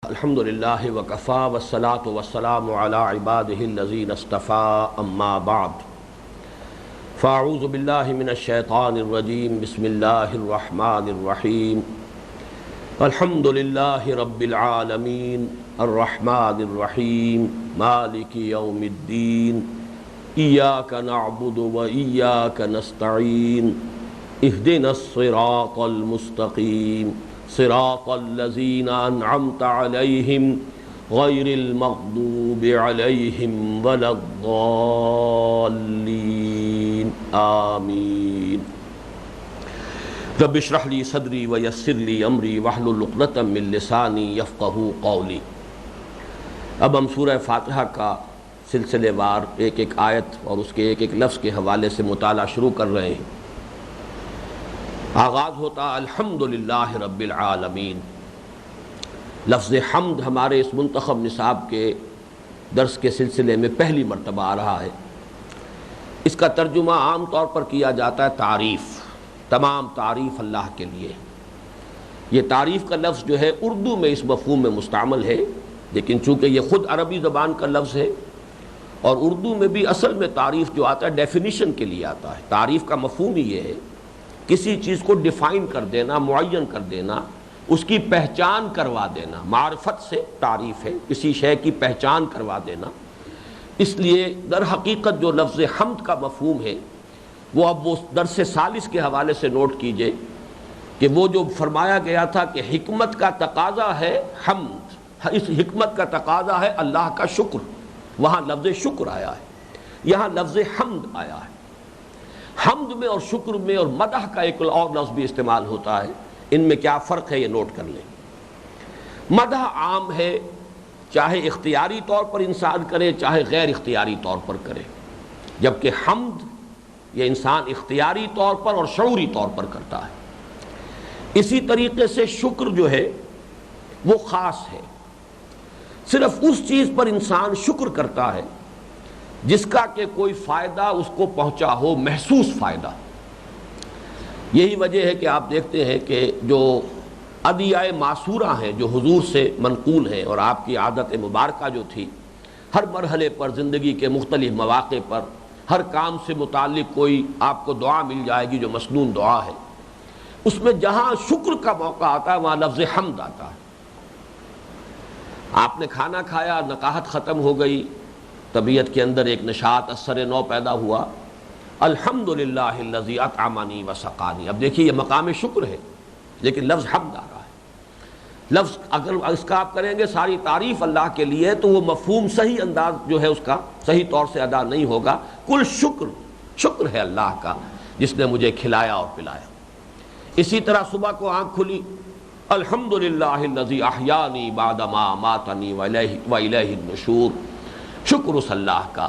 الحمد للہ وکفا والصلاة والسلام علی عباده الذین اصطفى اما بعد فاعوذ باللہ من الشیطان الرجیم بسم اللہ الرحمن الرحیم الحمد للہ رب العالمین الرحمن الرحیم مالک یوم الدین ایاک نعبد و ایاک نستعین اہدنا الصراط المستقیم صراط الذین انعمت علیہم غیر المغضوب علیہم ولا الضالین آمین رب اشرح لی صدری ویسر لی امری واحلل عقدۃ من لسانی یفقہوا قولی۔ اب ہم سورہ فاتحہ کا سلسلے وار ایک ایک آیت اور اس کے ایک ایک لفظ کے حوالے سے مطالعہ شروع کر رہے ہیں۔ آغاز ہوتا الحمدللہ رب العالمین۔ لفظ حمد ہمارے اس منتخب نصاب کے درس کے سلسلے میں پہلی مرتبہ آ رہا ہے۔ اس کا ترجمہ عام طور پر کیا جاتا ہے تعریف، تمام تعریف اللہ کے لیے۔ یہ تعریف کا لفظ جو ہے اردو میں اس مفہوم میں مستعمل ہے، لیکن چونکہ یہ خود عربی زبان کا لفظ ہے اور اردو میں بھی اصل میں تعریف جو آتا ہے ڈیفینیشن کے لیے آتا ہے۔ تعریف کا مفہوم ہی یہ ہے کسی چیز کو ڈیفائن کر دینا، معین کر دینا، اس کی پہچان کروا دینا۔ معرفت سے تعریف ہے، کسی شے کی پہچان کروا دینا۔ اس لیے در حقیقت جو لفظ حمد کا مفہوم ہے وہ اب وہ درس ثالث کے حوالے سے نوٹ کیجئے کہ وہ جو فرمایا گیا تھا کہ حکمت کا تقاضا ہے حمد، اس حکمت کا تقاضا ہے اللہ کا شکر، وہاں لفظ شکر آیا ہے، یہاں لفظ حمد آیا ہے۔ حمد میں اور شکر میں اور مدح کا ایک اور لفظ بھی استعمال ہوتا ہے، ان میں کیا فرق ہے یہ نوٹ کر لیں۔ مدح عام ہے، چاہے اختیاری طور پر انسان کرے چاہے غیر اختیاری طور پر کرے، جبکہ حمد یہ انسان اختیاری طور پر اور شعوری طور پر کرتا ہے۔ اسی طریقے سے شکر جو ہے وہ خاص ہے، صرف اس چیز پر انسان شکر کرتا ہے جس کا کہ کوئی فائدہ اس کو پہنچا ہو، محسوس فائدہ۔ یہی وجہ ہے کہ آپ دیکھتے ہیں کہ جو ادعیہ معصورہ ہیں جو حضور سے منقول ہیں اور آپ کی عادت مبارکہ جو تھی، ہر مرحلے پر زندگی کے مختلف مواقع پر ہر کام سے متعلق کوئی آپ کو دعا مل جائے گی جو مسنون دعا ہے، اس میں جہاں شکر کا موقع آتا ہے وہاں لفظ حمد آتا ہے۔ آپ نے کھانا کھایا، نقاہت ختم ہو گئی، طبیعت کے اندر ایک نشاط اثر نو پیدا ہوا، الحمدللہ الذی اطعمنی وسقانی۔ اب دیکھیے یہ مقام شکر ہے لیکن لفظ حمد آ رہا ہے۔ لفظ اگر اس کا آپ کریں گے ساری تعریف اللہ کے لیے تو وہ مفہوم صحیح انداز جو ہے اس کا صحیح طور سے ادا نہیں ہوگا۔ کل شکر ہے اللہ کا جس نے مجھے کھلایا اور پلایا۔ اسی طرح صبح کو آنکھ کھلی، الحمدللہ الذی احیانی بعد ما اماتنی والیہ النشور۔ شکر اس اللہ کا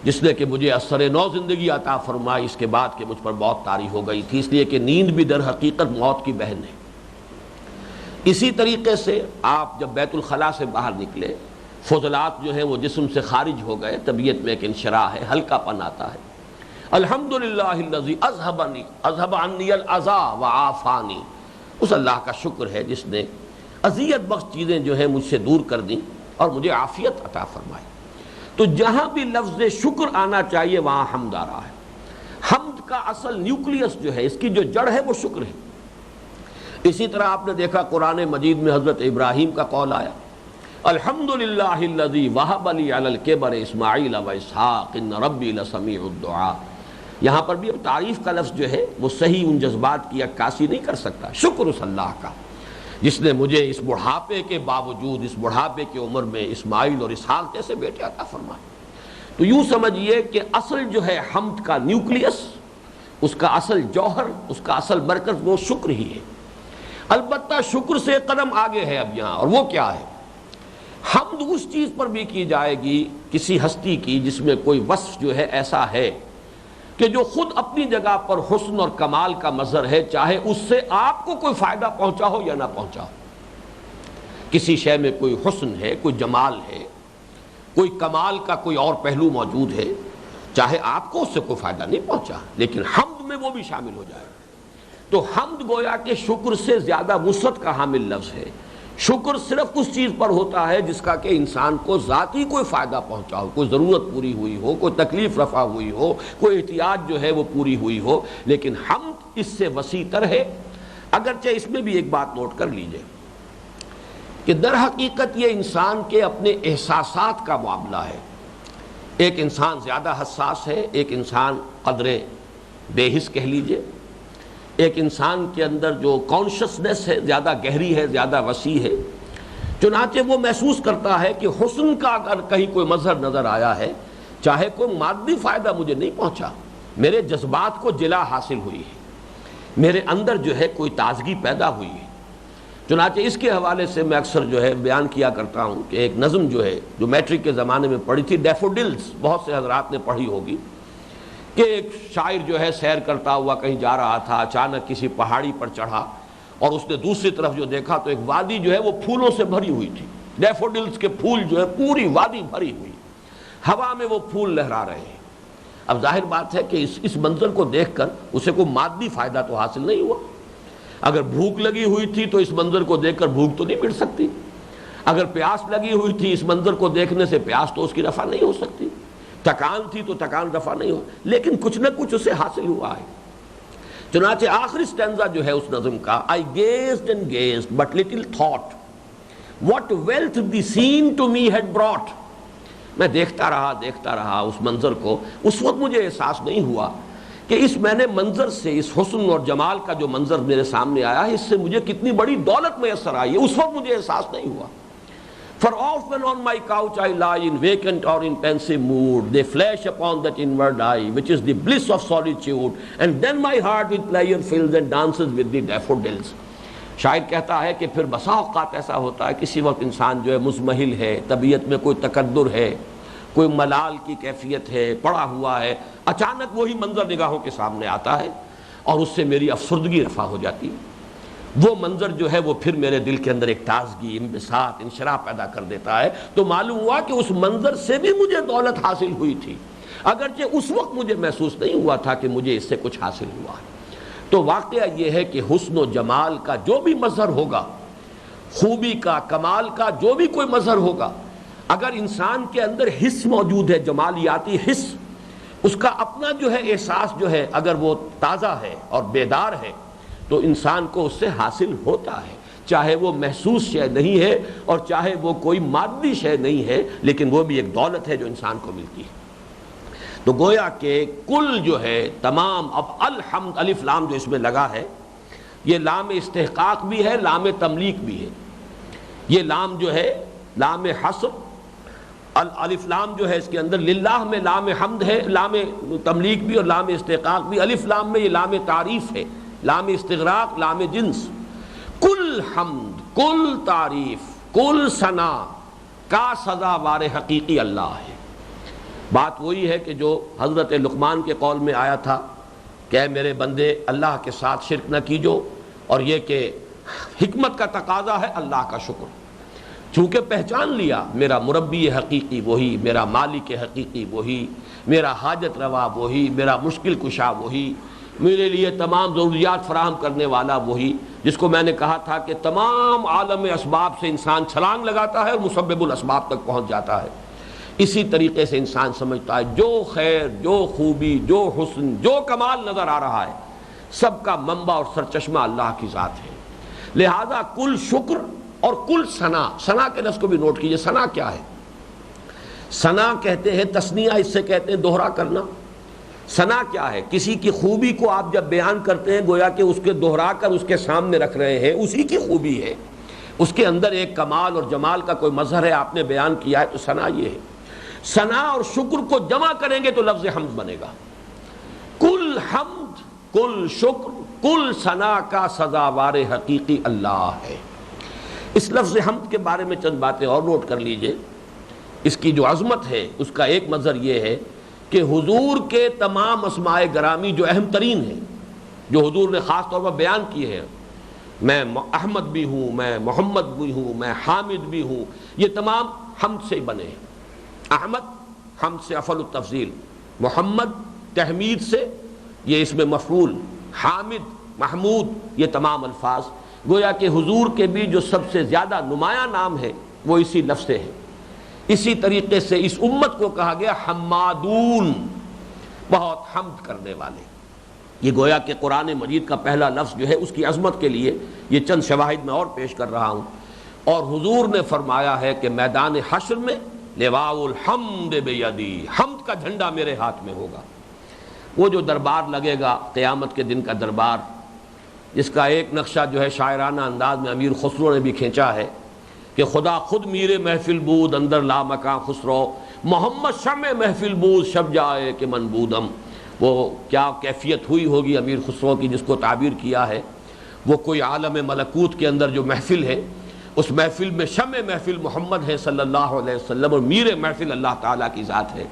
جس نے کہ مجھے اثر نو زندگی عطا فرمائی، اس کے بعد کہ مجھ پر بہت طاری ہو گئی تھی، اس لیے کہ نیند بھی در حقیقت موت کی بہن ہے۔ اسی طریقے سے آپ جب بیت الخلاء سے باہر نکلے، فضلات جو ہیں وہ جسم سے خارج ہو گئے، طبیعت میں ایک انشراح ہے، ہلکا پن آتا ہے۔ الحمدللہ الذی اذھب عنی الاذی وعافانی۔ اس اللہ کا شکر ہے جس نے اذیت بخش چیزیں جو ہیں مجھ سے دور کر دیں اور مجھے عافیت عطا فرمائی۔ تو جہاں بھی لفظ شکر آنا چاہیے وہاں حمد آ رہا ہے۔ حمد کا اصل نیوکلیس جو ہے، اس کی جو جڑ ہے وہ شکر ہے۔ اسی طرح آپ نے دیکھا قرآن مجید میں حضرت ابراہیم کا قول آیا، الحمدللہ الذی وہب لی علی الکبر اسماعیل و اسحاق ان ربی لسمیع الدعاء۔ یہاں پر بھی تعریف کا لفظ جو ہے وہ صحیح ان جذبات کی عکاسی نہیں کر سکتا۔ شکر اس اللہ کا جس نے مجھے اس بڑھاپے کے باوجود، اس بڑھاپے کی عمر میں اسماعیل اور اسحاق جیسے بیٹے عطا فرمائے۔ تو یوں سمجھیے کہ اصل جو ہے حمد کا نیوکلیس، اس کا اصل جوہر، اس کا اصل مرکز وہ شکر ہی ہے۔ البتہ شکر سے قدم آگے ہے اب یہاں، اور وہ کیا ہے؟ حمد اس چیز پر بھی کی جائے گی کسی ہستی کی جس میں کوئی وصف جو ہے ایسا ہے کہ جو خود اپنی جگہ پر حسن اور کمال کا مظہر ہے، چاہے اس سے آپ کو کوئی فائدہ پہنچا ہو یا نہ پہنچا ہو۔ کسی شے میں کوئی حسن ہے، کوئی جمال ہے، کوئی کمال کا کوئی اور پہلو موجود ہے، چاہے آپ کو اس سے کوئی فائدہ نہیں پہنچا لیکن حمد میں وہ بھی شامل ہو جائے۔ تو حمد گویا کہ شکر سے زیادہ وسعت کا حامل لفظ ہے، شکر صرف اس چیز پر ہوتا ہے جس کا کہ انسان کو ذاتی کوئی فائدہ پہنچا ہو، کوئی ضرورت پوری ہوئی ہو، کوئی تکلیف رفع ہوئی ہو، کوئی احتیاج جو ہے وہ پوری ہوئی ہو. لیکن حمد اس سے وسیع تر ہے. اگرچہ اس میں بھی ایک بات نوٹ کر لیجئے کہ در حقیقت یہ انسان کے اپنے احساسات کا معاملہ ہے. ایک انسان زیادہ حساس ہے، ایک انسان قدرے بے حس کہہ لیجئے. ایک انسان کے اندر جو کانشسنس ہے زیادہ گہری ہے، زیادہ وسیع ہے. چنانچہ وہ محسوس کرتا ہے کہ حسن کا اگر کہیں کوئی مظہر نظر آیا ہے، چاہے کوئی مادی فائدہ مجھے نہیں پہنچا، میرے جذبات کو جلا حاصل ہوئی ہے، میرے اندر جو ہے کوئی تازگی پیدا ہوئی ہے. چنانچہ اس کے حوالے سے میں اکثر جو ہے بیان کیا کرتا ہوں کہ ایک نظم جو ہے جو میٹرک کے زمانے میں پڑھی تھی، ڈیفوڈلز، بہت سے حضرات نے پڑھی ہوگی، کہ ایک شاعر جو ہے سیر کرتا ہوا کہیں جا رہا تھا، اچانک کسی پہاڑی پر چڑھا اور اس نے دوسری طرف جو دیکھا تو ایک وادی جو ہے وہ پھولوں سے بھری ہوئی تھی. ڈیفوڈلز کے پھول جو ہے پوری وادی بھری ہوئی، ہوا میں وہ پھول لہرا رہے ہیں. اب ظاہر بات ہے کہ اس منظر کو دیکھ کر اسے کوئی مادی فائدہ تو حاصل نہیں ہوا. اگر بھوک لگی ہوئی تھی تو اس منظر کو دیکھ کر بھوک تو نہیں مٹ سکتی. اگر پیاس لگی ہوئی تھی اس منظر کو دیکھنے سے پیاس تو اس کی رفع نہیں ہو سکتی. تھکان تھی تو تھکان رفع نہیں ہو، لیکن کچھ نہ کچھ اسے حاصل ہوا ہے. چنانچہ آخری سٹینزا جو ہے اس نظم کا، I gazed and gazed but little thought what wealth the scene to me had brought. میں دیکھتا رہا اس منظر کو. اس وقت مجھے احساس نہیں ہوا کہ اس میں نے منظر سے، اس حسن اور جمال کا جو منظر میرے سامنے آیا ہے، اس سے مجھے کتنی بڑی دولت میسر آئی ہے. اس وقت مجھے احساس نہیں ہوا. For often on my couch I lie in vacant or in pensive mood, they flash upon that inward eye, which is the bliss of solitude, and then my heart with pleasure fills and dances with the daffodils. شاعر کہتا ہے کہ پھر بسا اوقات ایسا ہوتا ہے کسی وقت انسان جو ہے مزمحل ہے، طبیعت میں کوئی تکدر ہے، کوئی ملال کی کیفیت ہے، پڑا ہوا ہے، اچانک وہی منظر نگاہوں کے سامنے آتا ہے اور اس سے میری افسردگی رفع ہو جاتی ہے. وہ منظر جو ہے وہ پھر میرے دل کے اندر ایک تازگی، انبساط، انشراح پیدا کر دیتا ہے. تو معلوم ہوا کہ اس منظر سے بھی مجھے دولت حاصل ہوئی تھی، اگرچہ اس وقت مجھے محسوس نہیں ہوا تھا کہ مجھے اس سے کچھ حاصل ہوا ہے. تو واقعہ یہ ہے کہ حسن و جمال کا جو بھی مظہر ہوگا، خوبی کا، کمال کا جو بھی کوئی مظہر ہوگا، اگر انسان کے اندر حس موجود ہے، جمالیاتی حس، اس کا اپنا جو ہے احساس جو ہے اگر وہ تازہ ہے اور بیدار ہے تو انسان کو اس سے حاصل ہوتا ہے، چاہے وہ محسوس شے نہیں ہے اور چاہے وہ کوئی مادی شے نہیں ہے، لیکن وہ بھی ایک دولت ہے جو انسان کو ملتی ہے. تو گویا کہ کل جو ہے تمام، اب الحمد، الف لام جو اس میں لگا ہے یہ لام استحقاق بھی ہے، لام تملیک بھی ہے. یہ لام جو ہے لام حصر، الف لام جو ہے اس کے اندر للہ میں لام حمد ہے، لام تملیک بھی اور لام استحقاق بھی. الف لام میں یہ لام تعریف ہے، لام استغراق، لام جنس. کل حمد، کل تعریف، کل ثنا کا سزاوار حقیقی اللہ ہے. بات وہی ہے کہ جو حضرت لقمان کے قول میں آیا تھا کہ اے میرے بندے اللہ کے ساتھ شرک نہ کیجو، اور یہ کہ حکمت کا تقاضا ہے اللہ کا شکر. چونکہ پہچان لیا میرا مربی حقیقی وہی، میرا مالک حقیقی وہی، میرا حاجت روا وہی، میرا مشکل کشا وہی، میرے لیے تمام ضروریات فراہم کرنے والا وہی، جس کو میں نے کہا تھا کہ تمام عالم اسباب سے انسان چھلانگ لگاتا ہے اور مسبب الاسباب تک پہنچ جاتا ہے. اسی طریقے سے انسان سمجھتا ہے جو خیر، جو خوبی، جو حسن، جو کمال نظر آ رہا ہے سب کا منبع اور سرچشمہ اللہ کی ذات ہے. لہذا کل شکر اور کل ثنا، ثنا کے لفظ کو بھی نوٹ کیجئے. ثنا کیا ہے؟ ثنا کہتے ہیں تثنیہ، اس سے کہتے ہیں دوہرا کرنا. ثنا کیا ہے؟ کسی کی خوبی کو آپ جب بیان کرتے ہیں گویا کہ اس کے دوہرا کر اس کے سامنے رکھ رہے ہیں، اسی کی خوبی ہے، اس کے اندر ایک کمال اور جمال کا کوئی مظہر ہے، آپ نے بیان کیا ہے، تو ثنا یہ ہے. ثنا اور شکر کو جمع کریں گے تو لفظ حمد بنے گا. کل حمد، کل شکر، کل ثنا کا سزاوار حقیقی اللہ ہے. اس لفظ حمد کے بارے میں چند باتیں اور نوٹ کر لیجئے. اس کی جو عظمت ہے اس کا ایک مظہر یہ ہے کہ حضور کے تمام اسماء گرامی جو اہم ترین ہیں، جو حضور نے خاص طور پر بیان کیے ہیں، میں احمد بھی ہوں، میں محمد بھی ہوں، میں حامد بھی ہوں، یہ تمام حمد سے بنے ہیں. احمد حمد سے افعل التفضیل، محمد تحمید سے، یہ اس میں مفعول، حامد، محمود، یہ تمام الفاظ گویا کہ حضور کے بھی جو سب سے زیادہ نمایاں نام ہے وہ اسی لفظ سے ہے. اسی طریقے سے اس امت کو کہا گیا حمادون، بہت حمد کرنے والے. یہ گویا کہ قرآن مجید کا پہلا لفظ جو ہے اس کی عظمت کے لیے یہ چند شواہد میں اور پیش کر رہا ہوں. اور حضور نے فرمایا ہے کہ میدان حشر میں لواء الحمد بیدی، حمد کا جھنڈا میرے ہاتھ میں ہوگا. وہ جو دربار لگے گا قیامت کے دن کا دربار، جس کا ایک نقشہ جو ہے شاعرانہ انداز میں امیر خسرو نے بھی کھینچا ہے کہ خدا خود میر محفل بود اندر لا مکان خسرو، محمد شمع محفل بود شب جائے کہ من بودم. وہ کیا کیفیت ہوئی ہوگی امیر خسرو کی جس کو تعبیر کیا ہے. وہ کوئی عالم ملکوت کے اندر جو محفل ہے، اس محفل میں شمع محفل محمد ہے صلی اللہ علیہ وسلم، اور میر محفل اللہ تعالیٰ کی ذات ہے.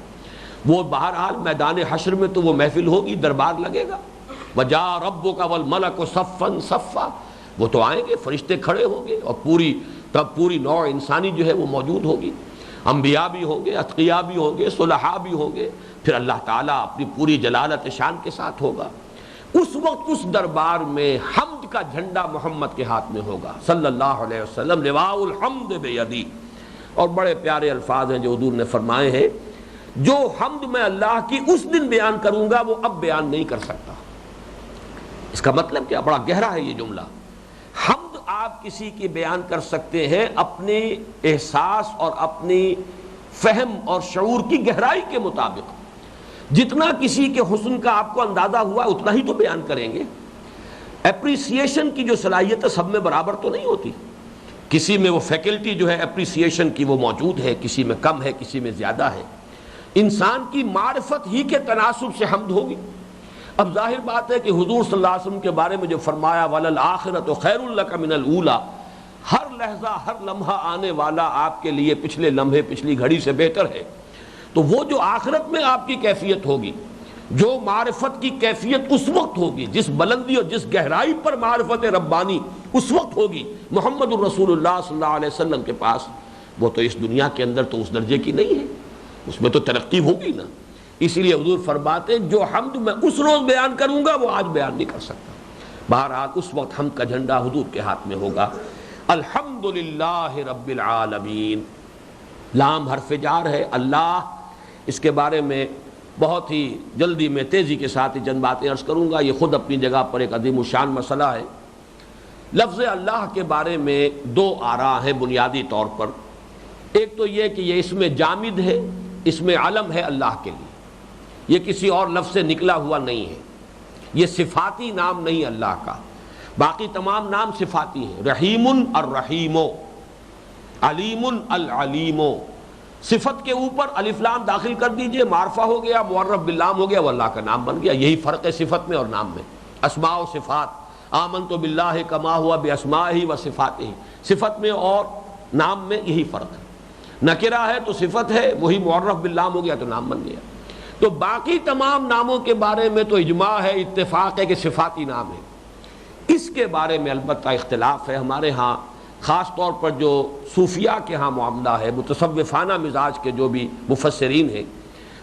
وہ بہرحال میدان حشر میں تو وہ محفل ہوگی، دربار لگے گا. وَجَاءَ رَبُّكَ وَالْمَلَكُ صَفًّا صَفًّا، وہ تو آئیں گے، فرشتے کھڑے ہوں گے، اور تب پوری نوع انسانی جو ہے وہ موجود ہوگی. انبیاء بھی ہوں گے، اتقیاء بھی ہوں گے، صلحاء بھی ہوں گے. پھر اللہ تعالیٰ اپنی پوری جلالت شان کے ساتھ ہوگا. اس وقت اس دربار میں حمد کا جھنڈا محمد کے ہاتھ میں ہوگا صلی اللہ علیہ وسلم. لواء الحمد بیدی. اور بڑے پیارے الفاظ ہیں جو حضور نے فرمائے ہیں، جو حمد میں اللہ کی اس دن بیان کروں گا وہ اب بیان نہیں کر سکتا. اس کا مطلب کیا؟ بڑا گہرا ہے یہ جملہ. حمد آپ کسی کی بیان کر سکتے ہیں اپنے احساس اور اپنی فہم اور شعور کی گہرائی کے مطابق. جتنا کسی کے حسن کا آپ کو اندازہ ہوا اتنا ہی تو بیان کریں گے. اپریسیشن کی جو صلاحیت ہے سب میں برابر تو نہیں ہوتی. کسی میں وہ فیکلٹی جو ہے اپریسیشن کی وہ موجود ہے، کسی میں کم ہے، کسی میں زیادہ ہے. انسان کی معرفت ہی کے تناسب سے حمد ہوگی. اب ظاہر بات ہے کہ حضور صلی اللہ علیہ وسلم کے بارے میں جو فرمایا وَلَلْآخِرَةُ خَيْرٌ لَكَ مِنَ الْأُولَىٰ، ہر لحظہ ہر لمحہ آنے والا آپ کے لیے پچھلے لمحے پچھلی گھڑی سے بہتر ہے. تو وہ جو آخرت میں آپ کی کیفیت ہوگی، جو معرفت کی کیفیت اس وقت ہوگی، جس بلندی اور جس گہرائی پر معرفت ربانی اس وقت ہوگی محمد الرسول اللہ صلی اللہ علیہ وسلم کے پاس، وہ تو اس دنیا کے اندر تو اس درجے کی نہیں ہے. اس میں تو ترقی ہوگی نا. اسی لیے حضور فرماتے ہیں جو حمد میں اس روز بیان کروں گا وہ آج بیان نہیں کر سکتا. بہرحال اس وقت حمد کا جھنڈا حضور کے ہاتھ میں ہوگا. الحمدللہ رب العالمین. لام حرف جار ہے. اللہ، اس کے بارے میں بہت ہی جلدی میں تیزی کے ساتھ چند باتیں عرض کروں گا. یہ خود اپنی جگہ پر ایک عظیم الشان مسئلہ ہے. لفظ اللہ کے بارے میں دو آراء ہیں بنیادی طور پر. ایک تو یہ کہ یہ اسم جامد ہے، اسم علم ہے اللہ کے لیے، یہ کسی اور لفظ سے نکلا ہوا نہیں ہے. یہ صفاتی نام نہیں اللہ کا. باقی تمام نام صفاتی ہیں. رحیم الرحیم، علیم العلیم. صفت کے اوپر الف لام داخل کر دیجئے، معرفہ ہو گیا، معرف باللام ہو گیا، وہ اللہ کا نام بن گیا. یہی فرق ہے صفت میں اور نام میں. اسماء و صفات، آمنت باللہ کما ہوا باسمائہ و صفاتہ. صفت میں اور نام میں یہی فرق ہے. نکرہ ہے تو صفت ہے، وہی معرف باللام ہو گیا تو نام بن گیا. تو باقی تمام ناموں کے بارے میں تو اجماع ہے، اتفاق ہے کہ صفاتی نام ہے. اس کے بارے میں البتہ اختلاف ہے. ہمارے ہاں خاص طور پر جو صوفیاء کے ہاں معاملہ ہے، متصوفانہ مزاج کے جو بھی مفسرین ہیں،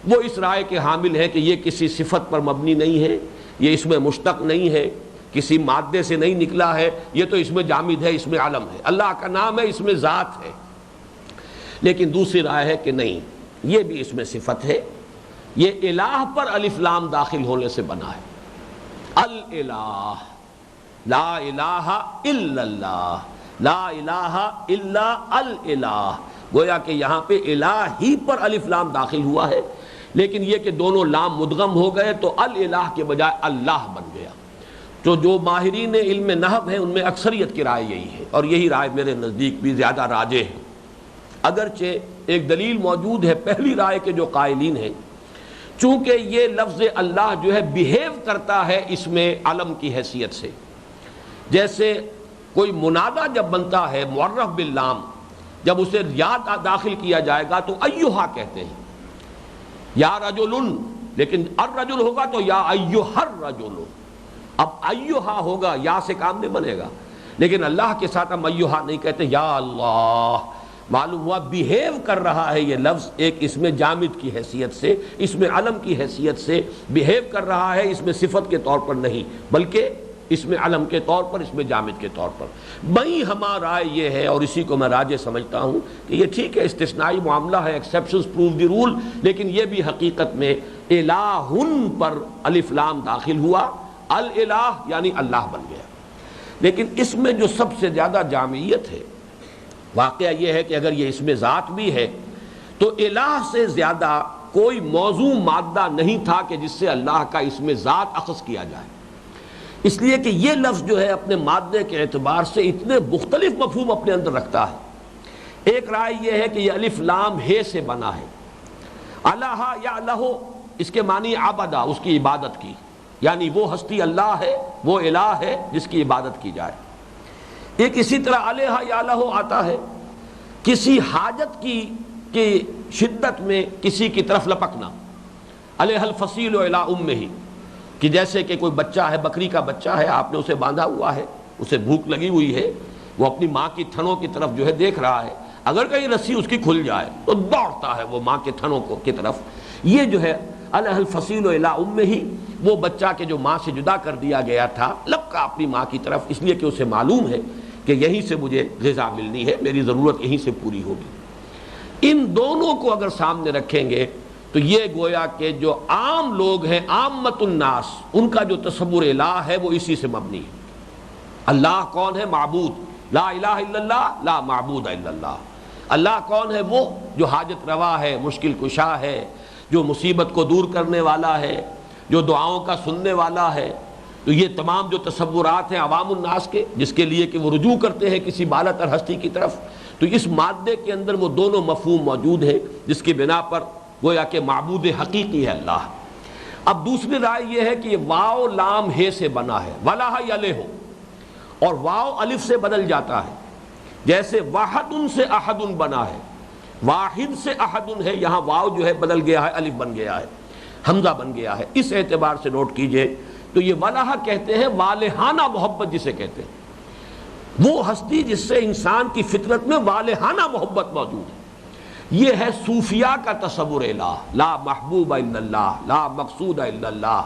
وہ اس رائے کے حامل ہیں کہ یہ کسی صفت پر مبنی نہیں ہے، یہ اس میں مشتق نہیں ہے، کسی مادے سے نہیں نکلا ہے، یہ تو اس میں جامد ہے، اس میں علم ہے، اللہ کا نام ہے، اس میں ذات ہے. لیکن دوسری رائے ہے کہ نہیں، یہ بھی اس میں صفت ہے. یہ الہ پر الف لام داخل ہونے سے بنا ہے. الالہ، لا الہ الا اللہ، لا الہ الا الالہ. گویا کہ یہاں پہ الہ ہی پر الف لام داخل ہوا ہے، لیکن یہ کہ دونوں لام مدغم ہو گئے تو الالہ کے بجائے اللہ بن گیا. تو جو ماہرین علم نحو ہیں ان میں اکثریت کی رائے یہی ہے، اور یہی رائے میرے نزدیک بھی زیادہ راجح ہے. اگرچہ ایک دلیل موجود ہے پہلی رائے کے جو قائلین ہیں، چونکہ یہ لفظ اللہ جو ہے بیہیو کرتا ہے اس میں علم کی حیثیت سے. جیسے کوئی منادہ جب بنتا ہے معرف باللام، جب اسے یاد داخل کیا جائے گا تو ایہا کہتے ہیں، یا رجل، لیکن الرجل ہوگا تو یا ایہا الرجل. اب ایہا ہوگا، یا سے کام نہیں بنے گا. لیکن اللہ کے ساتھ ہم ایہا نہیں کہتے، یا اللہ. معلوم ہوا بیہیو کر رہا ہے یہ لفظ ایک اس میں جامد کی حیثیت سے، اس میں علم کی حیثیت سے بیہیو کر رہا ہے، اس میں صفت کے طور پر نہیں، بلکہ اس میں علم کے طور پر، اس میں جامد کے طور پر۔ بھئی ہمارا رائے یہ ہے، اور اسی کو میں راجح سمجھتا ہوں، کہ یہ ٹھیک ہے استثنائی معاملہ ہے، ایکسیپشنز پروو دی رول، لیکن یہ بھی حقیقت میں الہن پر الف لام داخل ہوا، الالہ یعنی اللہ بن گیا۔ لیکن اس میں جو سب سے زیادہ جامعیت ہے، واقعہ یہ ہے کہ اگر یہ اسم ذات بھی ہے تو الہ سے زیادہ کوئی موضوع مادہ نہیں تھا کہ جس سے اللہ کا اسم ذات اخذ کیا جائے، اس لیے کہ یہ لفظ جو ہے اپنے مادے کے اعتبار سے اتنے مختلف مفہوم اپنے اندر رکھتا ہے۔ ایک رائے یہ ہے کہ یہ الف لام ہے سے بنا ہے، الہ یا الہو اس کے معنی عبدہ، اس کی عبادت کی، یعنی وہ ہستی اللہ ہے، وہ الہ ہے جس کی عبادت کی جائے۔ ایک اسی طرح الہ یا الہو آتا ہے کسی حاجت کی شدت میں کسی کی طرف لپکنا، الہ الفصیل الی امہ، کہ جیسے کہ کوئی بچہ ہے، بکری کا بچہ ہے، آپ نے اسے باندھا ہوا ہے، اسے بھوک لگی ہوئی ہے، وہ اپنی ماں کی تھنوں کی طرف جو ہے دیکھ رہا ہے، اگر کہیں رسی اس کی کھل جائے تو دوڑتا ہے وہ ماں کے تھنوں کی طرف۔ یہ جو ہے الہ الفصیل الی امہ، وہ بچہ کے جو ماں سے جدا کر دیا گیا تھا لپکا اپنی ماں کی طرف، اس لیے کہ اسے معلوم ہے کہ یہیں سے مجھے غذا ملنی ہے، میری ضرورت یہیں سے پوری ہوگی۔ ان دونوں کو اگر سامنے رکھیں گے تو یہ گویا کہ جو عام لوگ ہیں، عامت الناس، ان کا جو تصور الہ ہے وہ اسی سے مبنی ہے۔ اللہ کون ہے؟ معبود، لا الہ الا اللہ، لا معبود الا اللہ۔ اللہ کون ہے؟ وہ جو حاجت روا ہے، مشکل کشا ہے، جو مصیبت کو دور کرنے والا ہے، جو دعاؤں کا سننے والا ہے۔ تو یہ تمام جو تصورات ہیں عوام الناس کے، جس کے لیے کہ وہ رجوع کرتے ہیں کسی بالا تر ہستی کی طرف، تو اس مادے کے اندر وہ دونوں مفہوم موجود ہیں، جس کی بنا پر گویا کہ معبود حقیقی ہے اللہ۔ اب دوسری رائے یہ ہے کہ یہ واو لام ہے سے بنا ہے، وَلَهَ يَلِهُ، اور واو الف سے بدل جاتا ہے، جیسے واحد سے احد بنا ہے، واحد سے احد ہے، یہاں واو جو ہے بدل گیا ہے، الف بن گیا ہے، حمزہ بن گیا ہے۔ اس اعتبار سے نوٹ کیجئے تو یہ وَلَهَ کہتے ہیں والہانہ محبت جسے کہتے ہیں، وہ ہستی جس سے انسان کی فطرت میں والہانہ محبت موجود ہے۔ یہ ہے صوفیاء کا تصور الہ، لا محبوب الا اللہ، لا مقصود الا اللہ،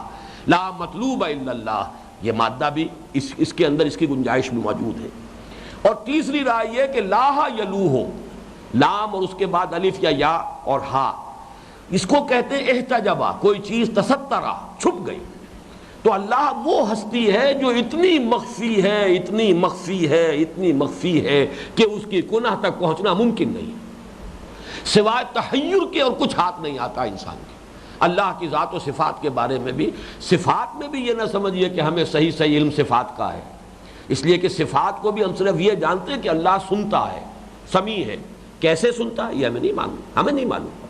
لا مطلوب الا اللہ۔ یہ مادہ بھی اس کے اندر اس کی گنجائش بھی موجود ہے۔ اور تیسری رائے یہ کہ لاہ یلوہ، لام اور اس کے بعد الف یا اور ہا، اس کو کہتے ہیں احتجبا، کوئی چیز تسترا، چھپ گئی۔ تو اللہ وہ ہستی ہے جو اتنی مخفی ہے، اتنی مخفی ہے، اتنی مخفی ہے کہ اس کی کنہ تک پہنچنا ممکن نہیں، سوائے تحیر کے اور کچھ ہاتھ نہیں آتا انسان کے۔ اللہ کی ذات و صفات کے بارے میں بھی، صفات میں بھی یہ نہ سمجھیے کہ ہمیں صحیح علم صفات کا ہے، اس لیے کہ صفات کو بھی ہم صرف یہ جانتے ہیں کہ اللہ سنتا ہے، سمیع ہے۔ کیسے سنتا ہے یہ ہمیں نہیں معلوم۔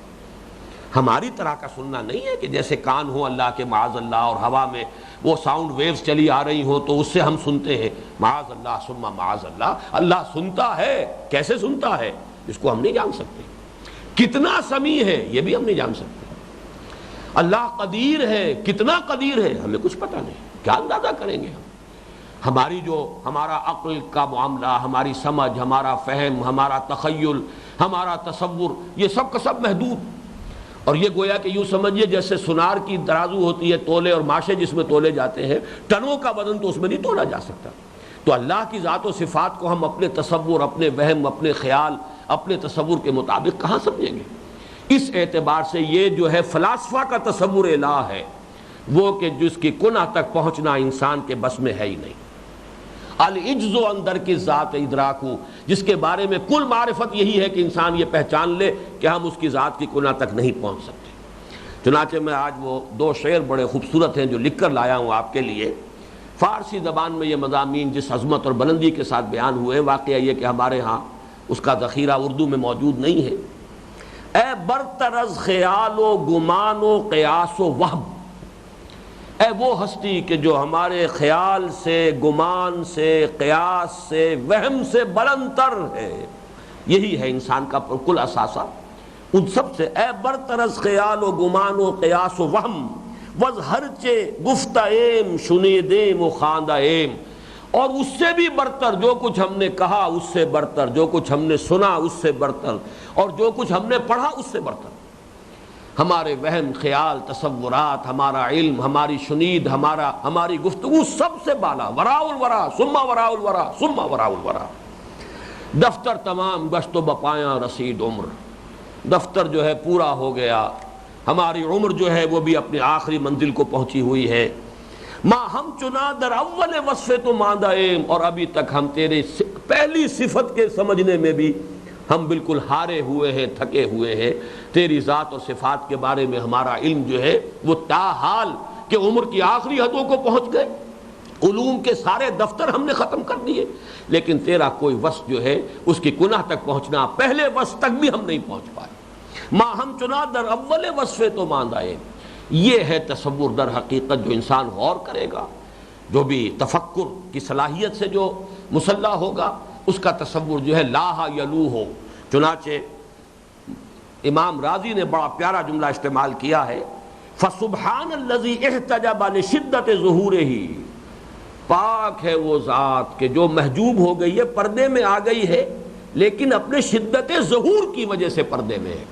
ہماری طرح کا سننا نہیں ہے کہ جیسے کان ہو اللہ کے معاذ اللہ، اور ہوا میں وہ ساؤنڈ ویوز چلی آ رہی ہوں تو اس سے ہم سنتے ہیں، معاذ اللہ ثم معاذ اللہ۔ اللہ سنتا ہے، کیسے سنتا ہے اس کو ہم نہیں جان سکتے، کتنا سمیع ہے یہ بھی ہم نہیں جان سکتے۔ اللہ قدیر ہے، کتنا قدیر ہے ہمیں کچھ پتہ نہیں، کیا اندازہ کریں گے ہم؟ ہمارا عقل کا معاملہ، ہماری سمجھ، ہمارا فہم، ہمارا تخیل، ہمارا تصور، یہ سب کا سب محدود۔ اور یہ گویا کہ یوں سمجھیے جیسے سنار کی ترازو ہوتی ہے، تولے اور ماشے جس میں تولے جاتے ہیں، ٹنوں کا وزن تو اس میں نہیں تولا جا سکتا۔ تو اللہ کی ذات و صفات کو ہم اپنے تصور، اپنے وہم، اپنے خیال، اپنے تصور کے مطابق کہاں سمجھیں گے؟ اس اعتبار سے یہ جو ہے فلاسفہ کا تصور الہ ہے، وہ کہ جس کی کنہ تک پہنچنا انسان کے بس میں ہے ہی نہیں۔ العجز اندر کی ذات ادراکو، جس کے بارے میں کل معرفت یہی ہے کہ انسان یہ پہچان لے کہ ہم اس کی ذات کی کنہ تک نہیں پہنچ سکتے۔ چنانچہ میں آج وہ دو شعر بڑے خوبصورت ہیں جو لکھ کر لایا ہوں آپ کے لیے۔ فارسی زبان میں یہ مضامین جس عظمت اور بلندی کے ساتھ بیان ہوئے، واقعہ یہ کہ ہمارے ہاں اس کا ذخیرہ اردو میں موجود نہیں ہے۔ اے برطرز خیال و گمان و قیاس و وہم، اے وہ ہستی کہ جو ہمارے خیال سے، گمان سے، قیاس سے، وہم سے بلند تر ہے، یہی ہے انسان کا کل اثاثہ۔ ان سب سے اے برطرز خیال و گمان و قیاس و وہم، وز ہرچے گفتہ ایم شنیدیم و خواندہ ایم، اور اس سے بھی برتر جو کچھ ہم نے کہا، اس سے برتر جو کچھ ہم نے سنا، اس سے برتر، اور جو کچھ ہم نے پڑھا اس سے برتر۔ ہمارے وہم خیال تصورات، ہمارا علم، ہماری شنید، ہماری گفتگو سب سے بالا، وراء الورا ثم وراء الورا ثم وراء الورا۔ دفتر تمام گشت و بپایاں رسید عمر، دفتر جو ہے پورا ہو گیا، ہماری عمر جو ہے وہ بھی اپنی آخری منزل کو پہنچی ہوئی ہے۔ ماں ہم چنا در اول وصف تو ماندہ ایم، اور ابھی تک ہم تیرے پہلی صفت کے سمجھنے میں بھی ہم بالکل ہارے ہوئے ہیں، تھکے ہوئے ہیں۔ تیری ذات اور صفات کے بارے میں ہمارا علم جو ہے وہ تاحال کہ عمر کی آخری حدوں کو پہنچ گئے، علوم کے سارے دفتر ہم نے ختم کر دیے، لیکن تیرا کوئی وصف جو ہے اس کی کنہ تک پہنچنا، پہلے وصف تک بھی ہم نہیں پہنچ پائے۔ ماں ہم چنا در اول وصف تو ماندہ ایم، یہ ہے تصور در حقیقت جو انسان غور کرے گا، جو بھی تفکر کی صلاحیت سے جو مسلح ہوگا، اس کا تصور جو ہے لاہ یلو ہو۔ چنانچہ امام راضی نے بڑا پیارا جملہ استعمال کیا ہے، فَسُبْحَانَ الَّذِي احْتَجَبَ لِشِدَّةِ ظُہُورِهِ، پاک ہے وہ ذات کہ جو محجوب ہو گئی ہے، پردے میں آ گئی ہے، لیکن اپنے شدت ظہور کی وجہ سے پردے میں ہے۔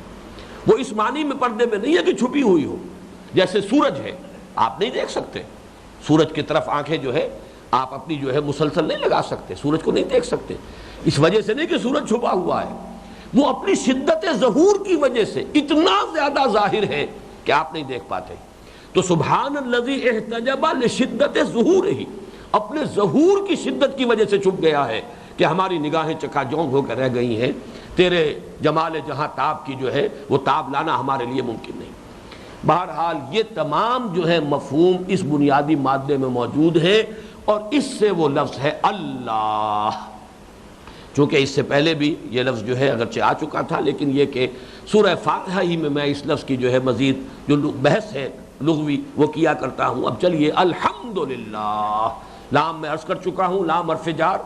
وہ اس معنی میں پردے میں نہیں ہے کہ چھپی ہوئی ہو، جیسے سورج ہے، آپ نہیں دیکھ سکتے سورج کی طرف، آنکھیں جو ہے آپ اپنی جو ہے مسلسل نہیں لگا سکتے، سورج کو نہیں دیکھ سکتے، اس وجہ سے نہیں کہ سورج چھپا ہوا ہے، وہ اپنی شدت ظہور کی وجہ سے اتنا زیادہ ظاہر ہے کہ آپ نہیں دیکھ پاتے۔ تو سبحان الذی احتجب لشدت ظہورہ، اپنے ظہور کی شدت کی وجہ سے چھپ گیا ہے کہ ہماری نگاہیں چکا جونگ ہو کر رہ گئی ہیں، تیرے جمال جہاں تاب کی جو ہے وہ تاب لانا ہمارے لیے ممکن نہیں۔ بہرحال یہ تمام جو ہے مفہوم اس بنیادی مادے میں موجود ہے، اور اس سے وہ لفظ ہے اللہ، چونکہ اس سے پہلے بھی یہ لفظ جو ہے اگرچہ آ چکا تھا، لیکن یہ کہ سورہ فاتحہ ہی میں اس لفظ کی جو ہے مزید جو بحث ہے لغوی وہ کیا کرتا ہوں۔ اب چلیے الحمدللہ، لام میں عرض کر چکا ہوں، لام حرف جار،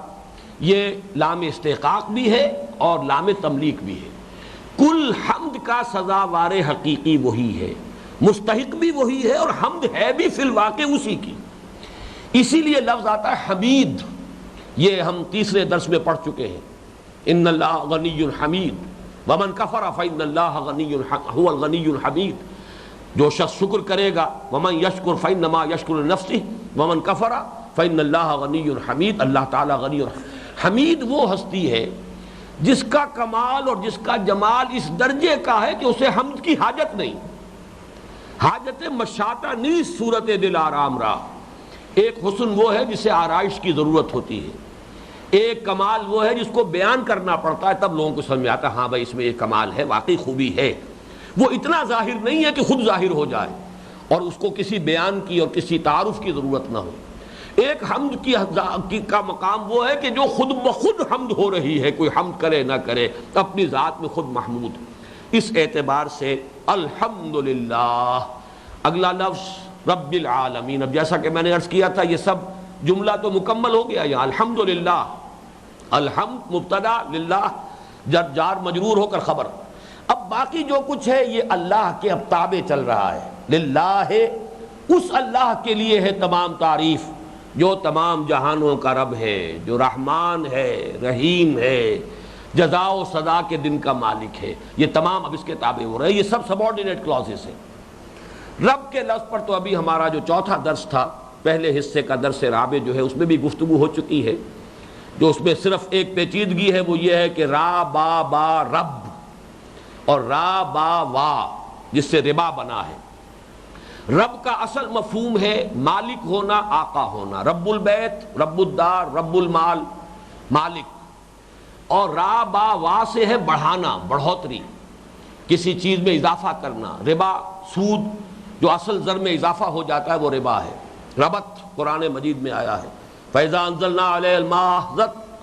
یہ لام استحقاق بھی ہے اور لام تملیک بھی ہے۔ کل حمد کا سزاوار حقیقی وہی ہے، مستحق بھی وہی ہے، اور حمد ہے بھی فی الواقع اسی کی، اسی لیے لفظ آتا ہے حمید۔ یہ ہم تیسرے درس میں پڑھ چکے ہیں، ان اللہ غنی حمید ومن کفر فإن اللہ غنی هو الغنی الحمید، جو شخص شکر کرے گا ومن یشکر فإنما یشکر لنفسه ومن کفر فإن اللہ غنی حمید، اللہ تعالیٰ غنی حمید وہ ہستی ہے جس کا کمال اور جس کا جمال اس درجے کا ہے کہ اسے حمد کی حاجت نہیں، حاجت مشاطہ نیز صورت دل آرام را۔ ایک حسن وہ ہے جسے آرائش کی ضرورت ہوتی ہے، ایک کمال وہ ہے جس کو بیان کرنا پڑتا ہے، تب لوگوں کو سمجھ میں آتا ہے ہاں بھائی اس میں ایک کمال ہے، واقعی خوبی ہے۔ وہ اتنا ظاہر نہیں ہے کہ خود ظاہر ہو جائے اور اس کو کسی بیان کی اور کسی تعارف کی ضرورت نہ ہو۔ ایک حمد کی کا مقام وہ ہے کہ جو خود بخود حمد ہو رہی ہے، کوئی حمد کرے نہ کرے، اپنی ذات میں خود محمود۔ اس اعتبار سے الحمدللہ، اگلا لفظ رب العالمین۔ اب جیسا کہ میں نے عرض کیا تھا یہ سب جملہ تو مکمل ہو گیا یہاں، الحمدللہ، الحمد مبتدا، للہ جار مجرور ہو کر خبر۔ اب باقی جو کچھ ہے یہ اللہ کے اب تابع چل رہا ہے، للہ، اس اللہ کے لیے ہے تمام تعریف جو تمام جہانوں کا رب ہے، جو رحمان ہے، رحیم ہے، جزا و سزا کے دن کا مالک ہے، یہ تمام اب اس کے تابع ہو رہے ہیں۔ یہ سب سبارڈینیٹ کلازز ہیں۔ رب کے لفظ پر تو ابھی ہمارا جو چوتھا درس تھا، پہلے حصے کا درس رابع جو ہے اس میں بھی گفتگو ہو چکی ہے۔ جو اس میں صرف ایک پیچیدگی ہے وہ یہ ہے کہ را با با رب اور را با وا جس سے ربا بنا ہے۔ رب کا اصل مفہوم ہے مالک ہونا، آقا ہونا، رب البیت، رب الدار، رب المال، مالک، اور را با وا سے ہے بڑھانا، بڑھوتری، کسی چیز میں اضافہ کرنا۔ ربا سود جو اصل زر میں اضافہ ہو جاتا ہے وہ ربا ہے۔ ربط قرآن مجید میں آیا ہے، فَإِذَا أَنزَلْنَا عَلَيْهَا الْمَاءَ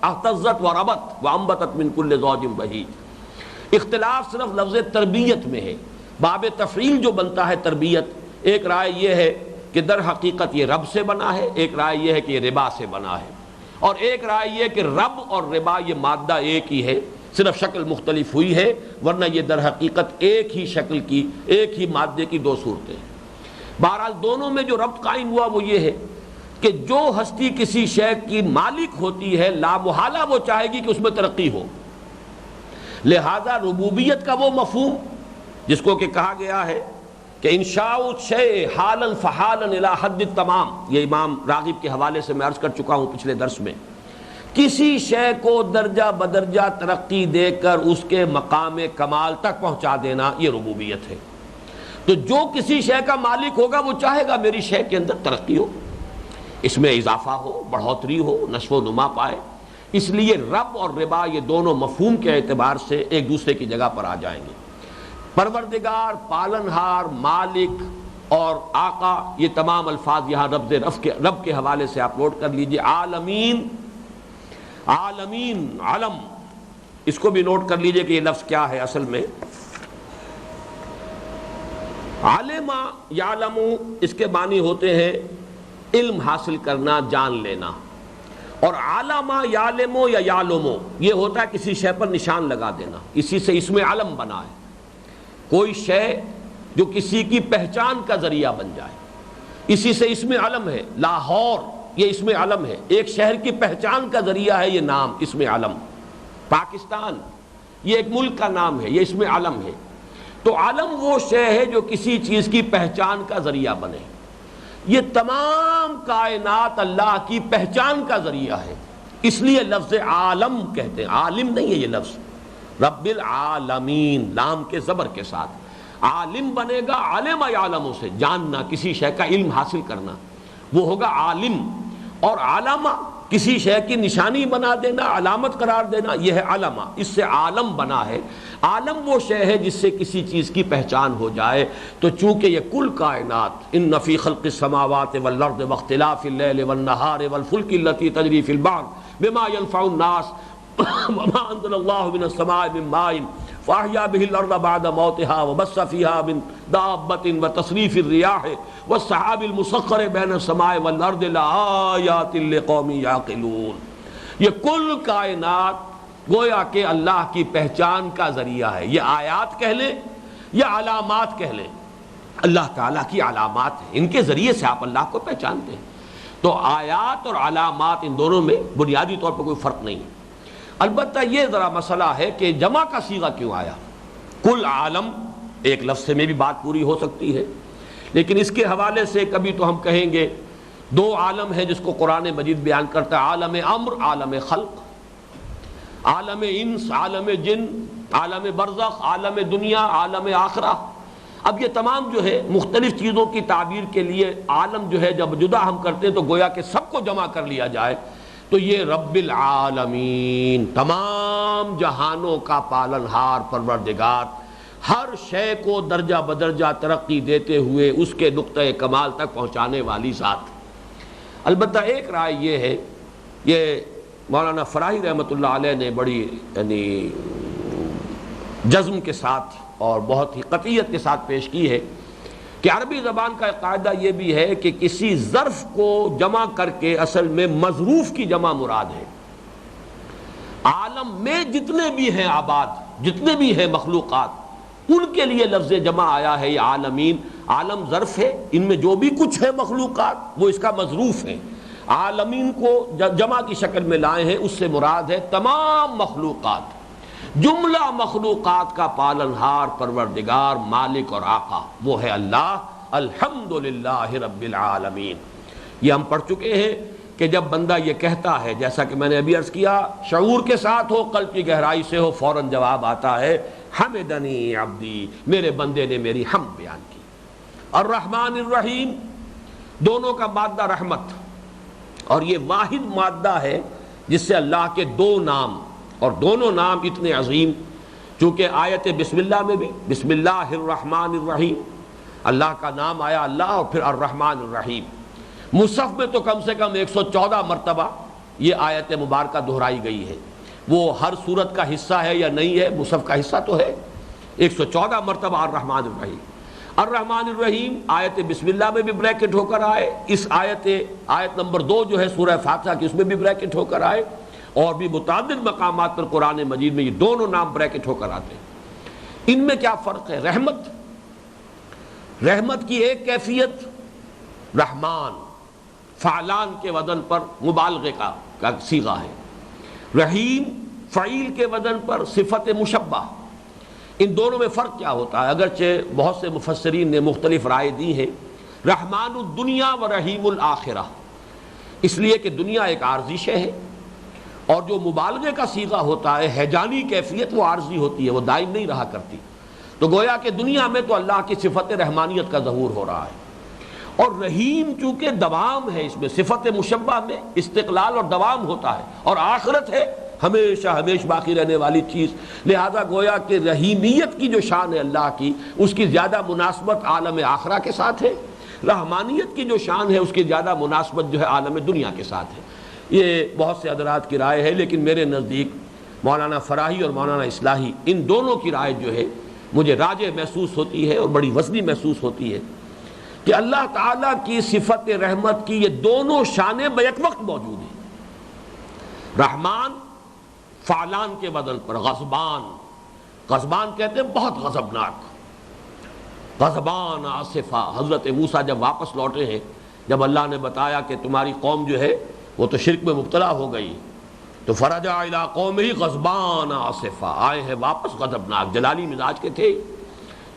اهْتَزَّتْ وَرَبَتْ وَأَنبَتَتْ مِنْ كُلِّ زَوْجٍ بَهِيجٍ۔ اختلاف صرف لفظ تربیت میں ہے، باب تفعیل جو بنتا ہے تربیت، ایک رائے یہ ہے کہ در حقیقت یہ رب سے بنا ہے، ایک رائے یہ ہے کہ یہ ربا سے بنا ہے، اور ایک رائے یہ کہ رب اور ربا یہ مادہ ایک ہی ہے، صرف شکل مختلف ہوئی ہے، ورنہ یہ در حقیقت ایک ہی شکل کی، ایک ہی مادے کی دو صورتیں ہیں۔ بہرحال دونوں میں جو ربط قائم ہوا وہ یہ ہے کہ جو ہستی کسی شے کی مالک ہوتی ہے لا محالہ وہ چاہے گی کہ اس میں ترقی ہو، لہذا ربوبیت کا وہ مفہوم جس کو کہ کہا گیا ہے کہ انشاء الشیء حالا فحالا الی حد التمام، یہ امام راغب کے حوالے سے میں عرض کر چکا ہوں پچھلے درس میں، کسی شے کو درجہ بدرجہ ترقی دے کر اس کے مقام کمال تک پہنچا دینا، یہ ربوبیت ہے۔ تو جو کسی شے کا مالک ہوگا وہ چاہے گا میری شے کے اندر ترقی ہو، اس میں اضافہ ہو، بڑھوتری ہو، نشو و نما پائے۔ اس لیے رب اور ربا یہ دونوں مفہوم کے اعتبار سے ایک دوسرے کی جگہ پر آ جائیں گے۔ پروردگار، پالنہار، مالک اور آقا، یہ تمام الفاظ یہاں رب کے حوالے سے آپ نوٹ کر لیجئے۔ عالمین، عالمین، علم، اس کو بھی نوٹ کر لیجئے کہ یہ لفظ کیا ہے اصل میں۔ علم یعلم، اس کے معنی ہوتے ہیں علم حاصل کرنا، جان لینا، اور علم یعلم یا یعلم یہ ہوتا ہے کسی شے پر نشان لگا دینا، اسی سے اسم علم بنا ہے۔ کوئی شے جو کسی کی پہچان کا ذریعہ بن جائے، اسی سے اسم علم ہے۔ لاہور یہ اسم علم ہے، ایک شہر کی پہچان کا ذریعہ ہے یہ نام اسم علم۔ پاکستان یہ ایک ملک کا نام ہے، یہ اسم علم ہے۔ تو علم وہ شے ہے جو کسی چیز کی پہچان کا ذریعہ بنے۔ یہ تمام کائنات اللہ کی پہچان کا ذریعہ ہے، اس لیے لفظ عالم کہتے ہیں، عالم نہیں ہے یہ لفظ، رب العالمین لام کے زبر کے ساتھ۔ عالم بنے گا علم یعلم سے، جاننا، کسی شے کا علم حاصل کرنا، وہ ہوگا عالم۔ اور علامہ کسی شے کی نشانی بنا دینا، علامت قرار دینا، یہ ہے علامہ، اس سے عالم بنا ہے۔ عالم وہ شے ہے جس سے کسی چیز کی پہچان ہو جائے۔ تو چونکہ یہ کل کائنات، ان فی خلق السماوات والارض واختلاف اللیل والنہار والفلک التی تجری فی البحر بما ينفع الناس وما انزل اللہ من السماء من ماء فاحیا به الارض بعد موتها وبث فيها من دابة وتصریف الرياح والسحاب المسخر بین السماء والارض لآیات لقوم یعقلون۔ یہ کل کائنات گویا کہ اللہ کی پہچان کا ذریعہ ہے۔ یہ آیات کہہ لیں یا علامات کہہ لیں، اللہ تعالیٰ کی علامات ہیں، ان کے ذریعے سے آپ اللہ کو پہچانتے ہیں۔ تو آیات اور علامات، ان دونوں میں بنیادی طور پر کوئی فرق نہیں ہے۔ البتہ یہ ذرا مسئلہ ہے کہ جمع کا صیغہ کیوں آیا؟ کل عالم ایک لفظ سے میں بھی بات پوری ہو سکتی ہے، لیکن اس کے حوالے سے کبھی تو ہم کہیں گے دو عالم ہیں جس کو قرآن مجید بیان کرتا ہے، عالم امر، عالم خلق، عالم انس، عالم جن، عالم برزخ، عالم دنیا، عالم آخرہ۔ اب یہ تمام جو ہے مختلف چیزوں کی تعبیر کے لیے عالم جو ہے جب جدا ہم کرتے ہیں تو گویا کہ سب کو جمع کر لیا جائے، تو یہ رب العالمین، تمام جہانوں کا پالنہار پروردگار، ہر شے کو درجہ بدرجہ ترقی دیتے ہوئے اس کے نقطۂ کمال تک پہنچانے والی ذات۔ البتہ ایک رائے یہ ہے، یہ مولانا فراہی رحمۃ اللہ علیہ نے بڑی جزم کے ساتھ اور بہت ہی قطعیت کے ساتھ پیش کی ہے کہ عربی زبان کا ایک قاعدہ یہ بھی ہے کہ کسی ظرف کو جمع کر کے اصل میں مظروف کی جمع مراد ہے۔ عالم میں جتنے بھی ہیں آباد، جتنے بھی ہیں مخلوقات، ان کے لیے لفظ جمع آیا ہے یہ عالمین۔ عالم ظرف ہے، ان میں جو بھی کچھ ہے مخلوقات وہ اس کا مظروف ہے۔ عالمین کو جمع کی شکل میں لائے ہیں، اس سے مراد ہے تمام مخلوقات، جملہ مخلوقات کا پالنہار پروردگار مالک اور آقا وہ ہے اللہ۔ الحمدللہ رب العالمین۔ یہ ہم پڑھ چکے ہیں کہ جب بندہ یہ کہتا ہے، جیسا کہ میں نے ابھی عرض کیا، شعور کے ساتھ ہو، قلب کی گہرائی سے ہو، فوراً جواب آتا ہے حمدنی عبدی، میرے بندے نے میری حمد بیان کی۔ الرحمن الرحیم، دونوں کا مادہ رحمت، اور یہ واحد مادہ ہے جس سے اللہ کے دو نام، اور دونوں نام اتنے عظیم، چونکہ آیت بسم اللہ میں بھی بسم اللہ الرحمن الرحیم، اللہ کا نام آیا اللہ، اور پھر الرحمن الرحیم۔ مصحف میں تو کم سے کم 114 مرتبہ یہ آیت مبارکہ دہرائی گئی ہے۔ وہ ہر سورت کا حصہ ہے یا نہیں ہے، مصحف کا حصہ تو ہے۔ 114 مرتبہ الرحمن الرحیم۔ الرحمن الرحیم آیت بسم اللہ میں بھی بریکٹ ہو کر آئے، اس آیت نمبر 2 جو ہے سورہ فاتحہ کی، اس میں بھی بریکٹ ہو کر آئے، اور بھی متعدد مقامات پر قرآن مجید میں یہ دونوں نام بریکٹ ہو کر آتے ہیں۔ ان میں کیا فرق ہے؟ رحمت کی ایک کیفیت رحمان، فعلان کے وزن پر مبالغے کا صیغہ ہے، رحیم فعیل کے وزن پر صفت مشبہ، ان دونوں میں فرق کیا ہوتا ہے؟ اگرچہ بہت سے مفسرین نے مختلف رائے دی ہیں، رحمان الدنیا و رحیم الآخرہ، اس لیے کہ دنیا ایک عارضی شے ہے، اور جو مبالغے کا صیغہ ہوتا ہے ہیجانی کیفیت وہ عارضی ہوتی ہے، وہ دائم نہیں رہا کرتی۔ تو گویا کہ دنیا میں تو اللہ کی صفت رحمانیت کا ظہور ہو رہا ہے، اور رحیم چونکہ دوام ہے، اس میں صفت مشبہ میں استقلال اور دوام ہوتا ہے، اور آخرت ہے ہمیشہ ہمیشہ باقی رہنے والی چیز، لہذا گویا کہ رحیمیت کی جو شان ہے اللہ کی، اس کی زیادہ مناسبت عالم آخرہ کے ساتھ ہے، رحمانیت کی جو شان ہے اس کی زیادہ مناسبت جو ہے عالم دنیا کے ساتھ ہے۔ یہ بہت سے حضرات کی رائے ہے، لیکن میرے نزدیک مولانا فراہی اور مولانا اصلاحی ان دونوں کی رائے جو ہے مجھے راجح محسوس ہوتی ہے اور بڑی وزنی محسوس ہوتی ہے کہ اللہ تعالیٰ کی صفت رحمت کی یہ دونوں شانیں بیک وقت موجود ہیں۔ رحمان فعلان کے بدن پر، غضبان کہتے ہیں بہت غضبناک، غضبان آصفہ۔ حضرت موسیٰ جب واپس لوٹے ہیں، جب اللہ نے بتایا کہ تمہاری قوم جو ہے وہ تو شرک میں مبتلا ہو گئی، تو فرجع الی قومہ غضبان آصفہ، آئے ہیں واپس غضبناک، جلالی مزاج کے تھے۔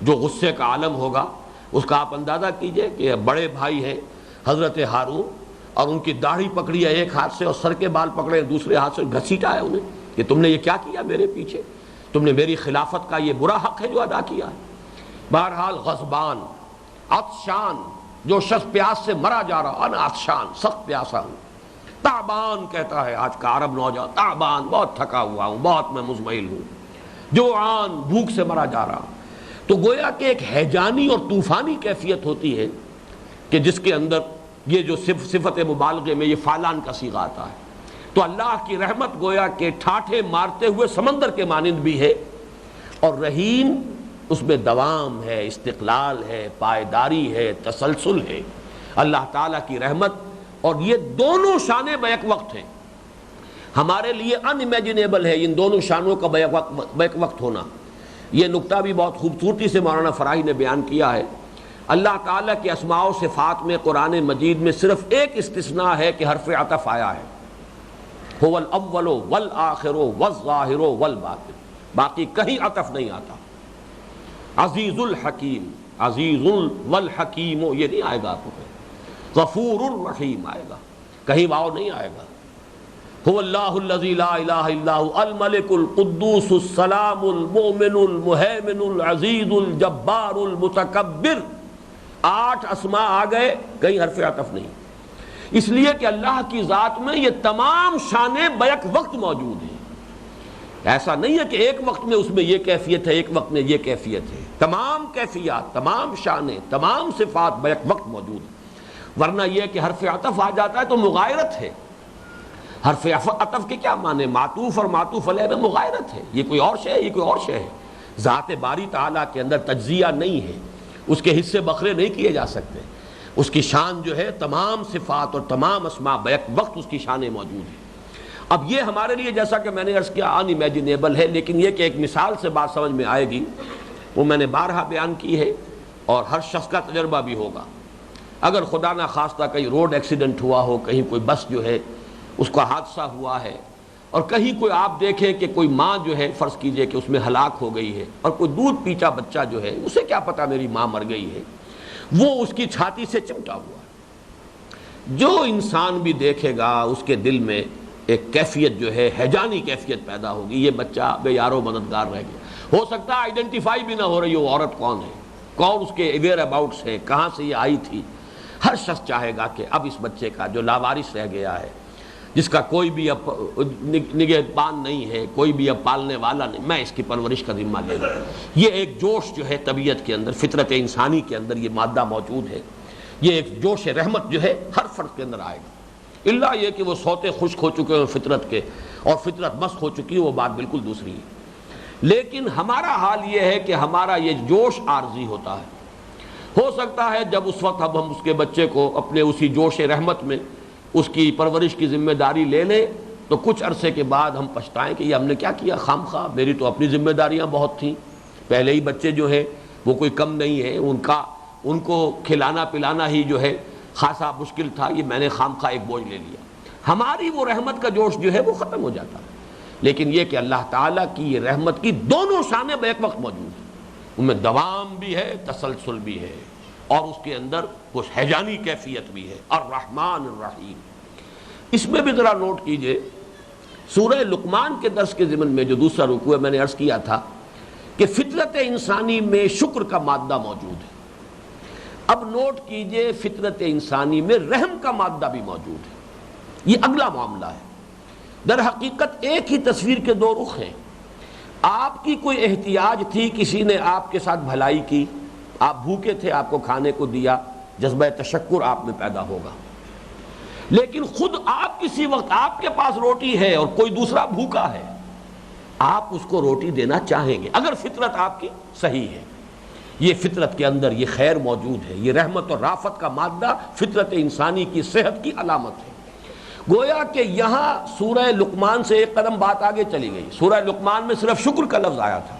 جو غصے کا عالم ہوگا اس کا آپ اندازہ کیجئے کہ بڑے بھائی ہیں حضرت ہارون، اور ان کی داڑھی پکڑی ہے ایک ہاتھ سے اور سر کے بال پکڑے دوسرے ہاتھ سے، گھسیٹا ہے انہیں کہ تم نے یہ کیا کیا میرے پیچھے، تم نے میری خلافت کا یہ برا حق ہے جو ادا کیا ہے۔ بہرحال غضبان، عطشان، جو شخص پیاس سے مرا جا رہا، انا عطشان، سخت پیاسا ہوں۔ تعبان کہتا ہے آج کا عرب نوجوان، تعبان، بہت تھکا ہوا ہوں، بہت میں مزمحل ہوں۔ جوعان، بھوک سے مرا جا رہا۔ تو گویا کہ ایک ہیجانی اور طوفانی کیفیت ہوتی ہے کہ جس کے اندر یہ جو صفت مبالغے میں یہ فعلان کا صیغہ آتا ہے۔ تو اللہ کی رحمت گویا کہ ٹھاٹھے مارتے ہوئے سمندر کے مانند بھی ہے، اور رحیم اس میں دوام ہے، استقلال ہے، پائیداری ہے، تسلسل ہے۔ اللہ تعالیٰ کی رحمت اور یہ دونوں شانیں بیک وقت ہیں، ہمارے لیے ان امیجنیبل ہے ان دونوں شانوں کا بیک وقت ہونا۔ یہ نقطہ بھی بہت خوبصورتی سے مولانا فراہی نے بیان کیا ہے۔ اللہ تعالیٰ کے اسماء و صفات میں قرآن مجید میں صرف ایک استثناء ہے کہ حرف عطف آیا ہے، هو الاول والآخر والظاہر والباطن، باقی کہیں عطف نہیں آتا۔ عزیز الحکیم، عزیز والحکیم یہ نہیں آئے گا، آپ کو غفور الرحیم آئے گا، کہیں واو نہیں آئے گا۔ هو اللہ الذی لا الہ الا هو الملک القدوس السلام المؤمن المہیمن العزیز الجبار المتکبر۔ 8 اسماء آ گئے، کہیں حرف عطف نہیں، اس لیے کہ اللہ کی ذات میں یہ تمام شانیں بیک وقت موجود ہیں۔ ایسا نہیں ہے کہ ایک وقت میں اس میں یہ کیفیت ہے، ایک وقت میں یہ کیفیت ہے، تمام کیفیات، تمام شانیں، تمام صفات بیک وقت موجود ہیں۔ ورنہ یہ کہ حرف عطف آ جاتا ہے تو مغایرت ہے۔ حرف عطف کے کیا معنی؟ معطوف اور معطوف علیہ میں مغایرت ہے، یہ کوئی اور شے ہے، یہ کوئی اور شے ہے۔ ذات باری تعالیٰ کے اندر تجزیہ نہیں ہے، اس کے حصے بکھرے نہیں کیے جا سکتے، اس کی شان جو ہے تمام صفات اور تمام اسماء بیک وقت اس کی شانیں موجود ہیں۔ اب یہ ہمارے لیے جیسا کہ میں نے عرض کیا ان امیجنیبل ہے، لیکن یہ کہ ایک مثال سے بات سمجھ میں آئے گی وہ میں نے بارہا بیان کی ہے، اور ہر شخص کا تجربہ بھی ہوگا۔ اگر خدا نہ خواستہ کہیں روڈ ایکسیڈنٹ ہوا ہو، کہیں کوئی بس جو ہے اس کا حادثہ ہوا ہے، اور کہیں کوئی آپ دیکھیں کہ کوئی ماں جو ہے فرض کیجئے کہ اس میں ہلاک ہو گئی ہے، اور کوئی دودھ پیتا بچہ جو ہے اسے کیا پتا میری ماں مر گئی ہے، وہ اس کی چھاتی سے چمٹا ہوا ہے۔ جو انسان بھی دیکھے گا اس کے دل میں ایک کیفیت جو ہے ہیجانی کیفیت پیدا ہوگی، یہ بچہ بے یارو مددگار رہ گیا۔ ہو سکتا ہے آئیڈینٹیفائی بھی نہ ہو رہی ہو عورت کون ہے، کون اس کے ویئر اباؤٹس ہے، کہاں سے یہ آئی تھی۔ ہر شخص چاہے گا کہ اب اس بچے کا جو لاوارث رہ گیا ہے، جس کا کوئی بھی اب نگہبان نہیں ہے، کوئی بھی اب پالنے والا نہیں، میں اس کی پرورش کا ذمہ لے لوں۔ یہ ایک جوش جو ہے طبیعت کے اندر، فطرت انسانی کے اندر یہ مادہ موجود ہے، یہ ایک جوش رحمت جو ہے ہر فرد کے اندر آئے گا، الا یہ کہ وہ سوتے خشک ہو چکے ہیں فطرت کے، اور فطرت مست ہو چکی ہے، وہ بات بالکل دوسری ہے۔ لیکن ہمارا حال یہ ہے کہ ہمارا یہ جوش عارضی ہوتا ہے۔ ہو سکتا ہے جب اس وقت اب ہم اس کے بچے کو اپنے اسی جوش رحمت میں اس کی پرورش کی ذمہ داری لے لیں، تو کچھ عرصے کے بعد ہم پچھتائیں کہ یہ ہم نے کیا کیا، خام خواہ، میری تو اپنی ذمہ داریاں بہت تھیں، پہلے ہی بچے جو ہیں وہ کوئی کم نہیں ہے، ان کو کھلانا پلانا ہی جو ہے خاصا مشکل تھا، یہ میں نے خام خواہ ایک بوجھ لے لیا۔ ہماری وہ رحمت کا جوش جو ہے وہ ختم ہو جاتا ہے۔ لیکن یہ کہ اللہ تعالیٰ کی یہ رحمت کی دونوں شانیں ایک وقت موجود ہیں، ان میں دوام بھی ہے، تسلسل بھی ہے، اور اس کے اندر کچھ ہیجانی کیفیت بھی ہے۔ الرحمن الرحیم، اس میں بھی ذرا نوٹ کیجئے، سورہ لقمان کے درس کے ضمن میں جو دوسرا رکوع ہے میں نے عرض کیا تھا کہ فطرت انسانی میں شکر کا مادہ موجود ہے۔ اب نوٹ کیجئے فطرت انسانی میں رحم کا مادہ بھی موجود ہے، یہ اگلا معاملہ ہے۔ در حقیقت ایک ہی تصویر کے دو رخ ہیں۔ آپ کی کوئی احتیاج تھی، کسی نے آپ کے ساتھ بھلائی کی، آپ بھوکے تھے، آپ کو کھانے کو دیا، جذبہ تشکر آپ میں پیدا ہوگا۔ لیکن خود آپ کسی وقت آپ کے پاس روٹی ہے اور کوئی دوسرا بھوکا ہے، آپ اس کو روٹی دینا چاہیں گے اگر فطرت آپ کی صحیح ہے۔ یہ فطرت کے اندر یہ خیر موجود ہے، یہ رحمت اور رافت کا مادہ فطرت انسانی کی صحت کی علامت ہے۔ گویا کہ یہاں سورہ لقمان سے ایک قدم بات آگے چلی گئی۔ سورہ لقمان میں صرف شکر کا لفظ آیا تھا،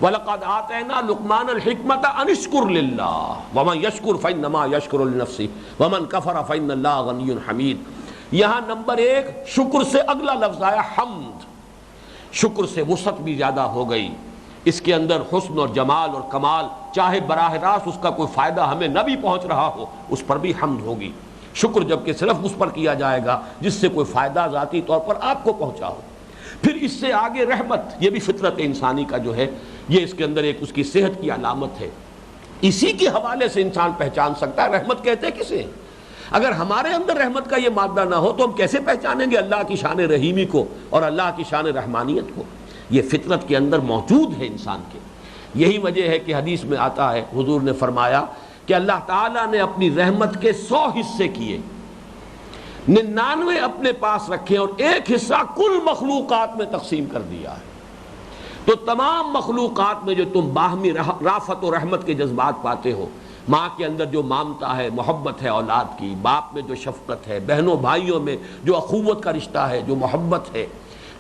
وَلَقَدْ آتَيْنَا لُقْمَانَ الْحِكْمَةَ أَنِ اشْكُرْ لِلَّهِ وَمَنْ يَشْكُرْ فَإِنَّمَا يَشْكُرُ لِنَفْسِهِ وَمَنْ كَفَرَ فَإِنَّ اللَّهَ غَنِيٌّ حَمِيدٌ۔ یہاں نمبر ایک شکر سے اگلا لفظ آیا حمد، شکر سے وسعت بھی زیادہ ہو گئی، اس کے اندر حسن اور جمال اور کمال، چاہے براہ راست اس کا کوئی فائدہ ہمیں نہ بھی پہنچ رہا ہو، اس پر بھی حمد ہوگی۔ شکر جبکہ صرف اس پر کیا جائے گا جس سے کوئی فائدہ ذاتی طور پر آپ کو پہنچا ہو۔ پھر اس سے آگے رحمت، یہ بھی فطرت انسانی کا جو ہے، یہ اس کے اندر ایک اس کی صحت کی علامت ہے۔ اسی کے حوالے سے انسان پہچان سکتا ہے رحمت کہتے کسے ہیں۔ اگر ہمارے اندر رحمت کا یہ مادہ نہ ہو تو ہم کیسے پہچانیں گے اللہ کی شان رحیمی کو اور اللہ کی شان رحمانیت کو؟ یہ فطرت کے اندر موجود ہے انسان کے۔ یہی وجہ ہے کہ حدیث میں آتا ہے، حضور نے فرمایا کہ اللہ تعالیٰ نے اپنی رحمت کے 100 حصے کیے، 99 اپنے پاس رکھے اور ایک حصہ کل مخلوقات میں تقسیم کر دیا ہے۔ تو تمام مخلوقات میں جو تم باہمی رافت و رحمت کے جذبات پاتے ہو، ماں کے اندر جو مامتا ہے، محبت ہے اولاد کی، باپ میں جو شفقت ہے، بہنوں بھائیوں میں جو اخوت کا رشتہ ہے، جو محبت ہے،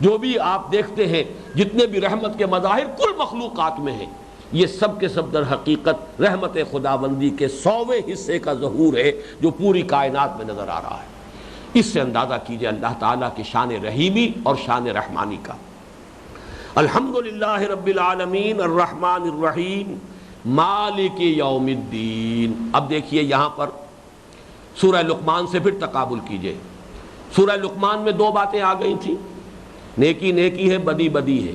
جو بھی آپ دیکھتے ہیں جتنے بھی رحمت کے مظاہر کل مخلوقات میں ہیں، یہ سب کے سب در حقیقت رحمت خداوندی کے 100ویں حصے کا ظہور ہے جو پوری کائنات میں نظر آ رہا ہے۔ اس سے اندازہ کیجئے اللہ تعالیٰ کی شان رحیمی اور شان رحمانی کا۔ الحمدللہ رب العالمین الرحمن الرحیم مالک یوم الدین۔ اب دیکھیے یہاں پر سورہ لقمان سے پھر تقابل کیجئے۔ سورہ لقمان میں دو باتیں آ گئی تھیں، نیکی نیکی ہے، بدی بدی ہے۔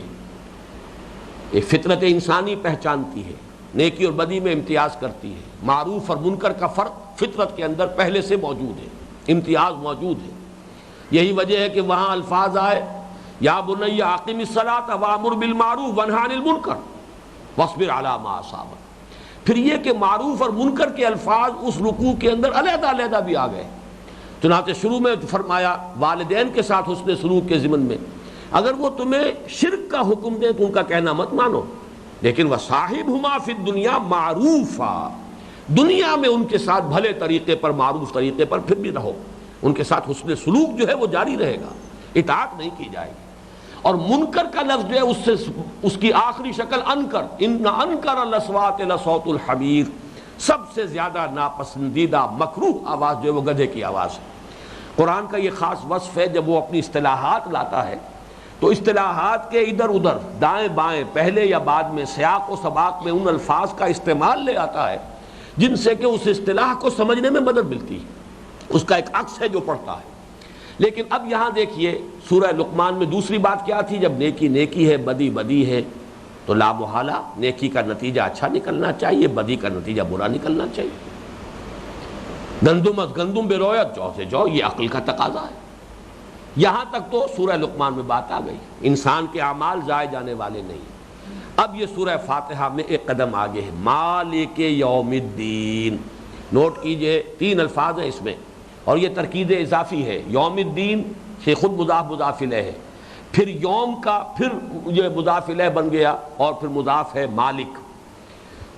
یہ فطرت انسانی پہچانتی ہے، نیکی اور بدی میں امتیاز کرتی ہے۔ معروف اور منکر کا فرق فطرت کے اندر پہلے سے موجود ہے، امتیاز موجود ہے۔ یہی وجہ ہے کہ وہاں الفاظ آئے یا بنی اقم الصلاۃ وامر بالمعروف وانہی عن المنکر واصبر علی ما اصابک۔ پھر یہ کہ معروف اور منکر کے الفاظ اس رکوع کے اندر علیحدہ علیحدہ بھی آ گئے۔ چنانچہ شروع میں فرمایا والدین کے ساتھ حسن سلوک کے ضمن میں، اگر وہ تمہیں شرک کا حکم دیں تو ان کا کہنا مت مانو، لیکن وصاحبہما فی الدنیا معروفا، دنیا میں ان کے ساتھ بھلے طریقے پر، معروف طریقے پر پھر بھی رہو، ان کے ساتھ حسن سلوک جو ہے وہ جاری رہے گا، اطاعت نہیں کی جائے گی۔ اور منکر کا لفظ جو ہے اس کی آخری شکل انکر، ان انکر الاصوات لصوت الحمیر، سب سے زیادہ ناپسندیدہ مکروہ آواز جو ہے وہ گدھے کی آواز ہے۔ قرآن کا یہ خاص وصف ہے، جب وہ اپنی اصطلاحات لاتا ہے تو اصطلاحات کے ادھر ادھر دائیں بائیں پہلے یا بعد میں سیاق و سباق میں ان الفاظ کا استعمال لے آتا ہے جن سے کہ اس اصطلاح کو سمجھنے میں مدد ملتی ہے، اس کا ایک عکس ہے جو پڑھتا ہے۔ لیکن اب یہاں دیکھیے سورہ لقمان میں دوسری بات کیا تھی، جب نیکی نیکی ہے، بدی بدی ہے، تو لا محالہ نیکی کا نتیجہ اچھا نکلنا چاہیے، بدی کا نتیجہ برا نکلنا چاہیے۔ گندم از گندم برویت، جو سے جو، یہ عقل کا تقاضا ہے۔ یہاں تک تو سورہ لقمان میں بات آ گئی، انسان کے اعمال ضائع جانے والے نہیں۔ اب یہ سورہ فاتحہ میں ایک قدم آگے ہے، مالک یوم الدین۔ نوٹ کیجئے 3 الفاظ ہیں اس میں، اور یہ ترکیب اضافی ہے۔ یوم الدین سے خود مضاف مضاف الیہ ہے، پھر یوم کا پھر یہ مضاف الیہ بن گیا، اور پھر مضاف ہے مالک،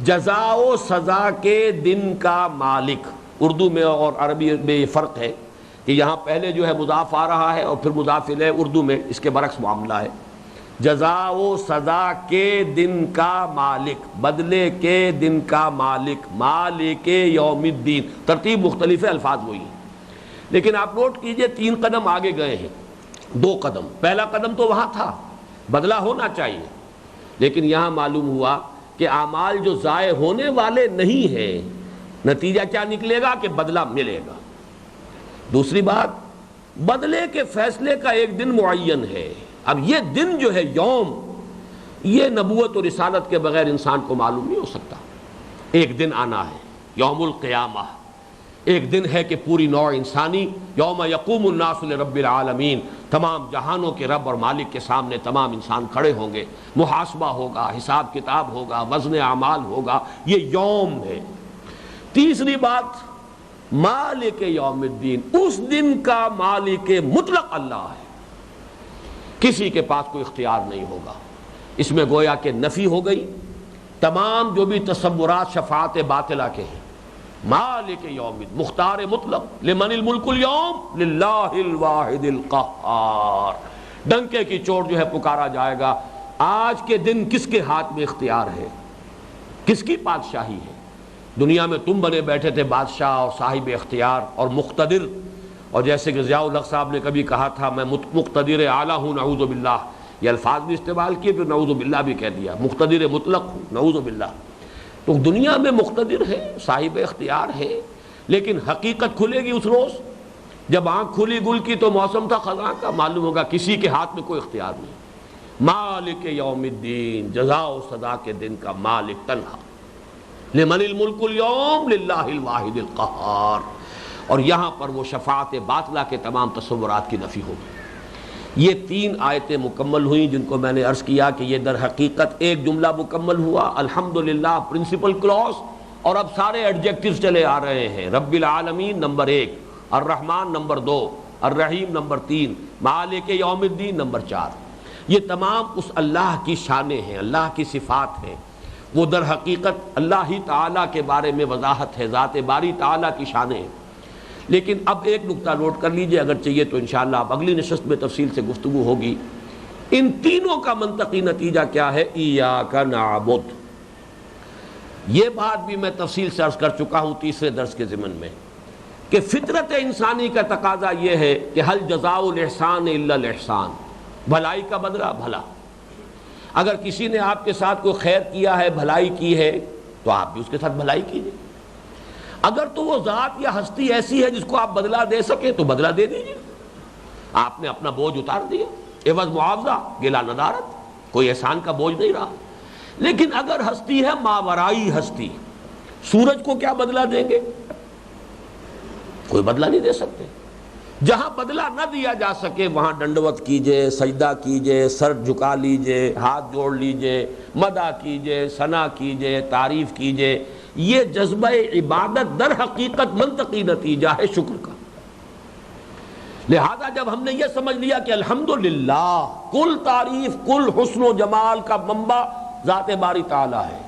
جزا و سزا کے دن کا مالک۔ اردو میں اور عربی میں یہ فرق ہے کہ یہاں پہلے جو ہے مضاف آ رہا ہے اور پھر مضاف الیہ، اردو میں اس کے برعکس معاملہ ہے۔ جزا و سزا کے دن کا مالک، بدلے کے دن کا مالک، مالک یوم الدین، ترتیب مختلف ہے، الفاظ وہی ہیں، لیکن آپ نوٹ کیجئے 3 قدم آگے گئے ہیں۔ دو قدم، پہلا قدم تو وہاں تھا، بدلہ ہونا چاہیے، لیکن یہاں معلوم ہوا کہ اعمال جو ضائع ہونے والے نہیں ہیں، نتیجہ کیا نکلے گا کہ بدلہ ملے گا۔ دوسری بات، بدلے کے فیصلے کا ایک دن معین ہے۔ اب یہ دن جو ہے یوم، یہ نبوت اور رسالت کے بغیر انسان کو معلوم نہیں ہو سکتا۔ ایک دن آنا ہے، یوم القیامہ، ایک دن ہے کہ پوری نوع انسانی، یوم یقوم الناس لرب العالمین، تمام جہانوں کے رب اور مالک کے سامنے تمام انسان کھڑے ہوں گے، محاسبہ ہوگا، حساب کتاب ہوگا، وزن اعمال ہوگا، یہ یوم ہے۔ تیسری بات، مالک یوم الدین، اس دن کا مالک مطلق اللہ ہے، کسی کے پاس کوئی اختیار نہیں ہوگا۔ اس میں گویا کہ نفی ہو گئی تمام جو بھی تصورات شفاعت باطلہ کے ہیں۔ مالک یوم الدین، مختار مطلق، لمن الملک اليوم للہ الواحد القہار، ڈنکے کی چوٹ جو ہے پکارا جائے گا، آج کے دن کس کے ہاتھ میں اختیار ہے، کس کی بادشاہی ہے؟ دنیا میں تم بنے بیٹھے تھے بادشاہ اور صاحب اختیار اور مقتدر، اور جیسے کہ ضیاء الحق صاحب نے کبھی کہا تھا میں مقتدر اعلیٰ ہوں، نعوذ باللہ، یہ الفاظ بھی استعمال کیے، پھر نعوذ باللہ بھی کہہ دیا، مقتدر مطلق ہوں، نعوذ باللہ۔ تو دنیا میں مقتدر ہے، صاحب اختیار ہے، لیکن حقیقت کھلے گی اس روز جب آنکھ کھلی گل کی تو موسم تھا خزاں کا، معلوم ہوگا کسی کے ہاتھ میں کوئی اختیار نہیں۔ مالک یوم الدین، جزا و سزا کے دن کا مالک تنہا، لمن الملک اليوم للہ الواحد القہار۔ اور یہاں پر وہ شفاعت باطلہ کے تمام تصورات کی نفی ہوگی۔ یہ تین آیتیں مکمل ہوئیں جن کو میں نے عرض کیا کہ یہ در حقیقت ایک جملہ مکمل ہوا، الحمدللہ پرنسپل کلوز، اور اب سارے ایڈجیکٹیوز چلے آ رہے ہیں۔ رب العالمین نمبر 1، الرحمن نمبر 2، الرحیم نمبر 3، مالک یوم الدین نمبر 4۔ یہ تمام اس اللہ کی شانیں ہیں، اللہ کی صفات ہیں، وہ در حقیقت اللہ ہی تعالیٰ کے بارے میں وضاحت ہے، ذات باری تعالیٰ کی شانیں ہیں۔ لیکن اب ایک نقطہ نوٹ کر لیجئے، اگر چاہیے تو انشاءاللہ اب اگلی نشست میں تفصیل سے گفتگو ہوگی۔ ان تینوں کا منطقی نتیجہ کیا ہے؟ ایاک نعبد۔ یہ بات بھی میں تفصیل سے عرض کر چکا ہوں تیسرے درس کے ضمن میں کہ فطرت انسانی کا تقاضا یہ ہے کہ حل جزاء الاحسان الا الاحسان، بھلائی کا بدلہ بھلا۔ اگر کسی نے آپ کے ساتھ کوئی خیر کیا ہے، بھلائی کی ہے، تو آپ بھی اس کے ساتھ بھلائی کیجیے۔ اگر تو وہ ذات یا ہستی ایسی ہے جس کو آپ بدلہ دے سکیں تو بدلہ دے دیجیے۔ آپ نے اپنا بوجھ اتار دیا، عوض معاوضہ، گلا ندارت، کوئی احسان کا بوجھ نہیں رہا۔ لیکن اگر ہستی ہے ماورائی ہستی، سورج کو کیا بدلہ دیں گے؟ کوئی بدلہ نہیں دے سکتے۔ جہاں بدلہ نہ دیا جا سکے وہاں ڈنڈوت کیجئے، سجدہ کیجئے، سر جھکا لیجئے، ہاتھ جوڑ لیجئے، مدح کیجئے، ثنا کیجئے، تعریف کیجئے۔ یہ جذبہ عبادت در حقیقت منطقی نتیجہ ہے شکر کا۔ لہذا جب ہم نے یہ سمجھ لیا کہ الحمدللہ کل تعریف، کل حسن و جمال کا منبع ذات باری تعالیٰ ہے،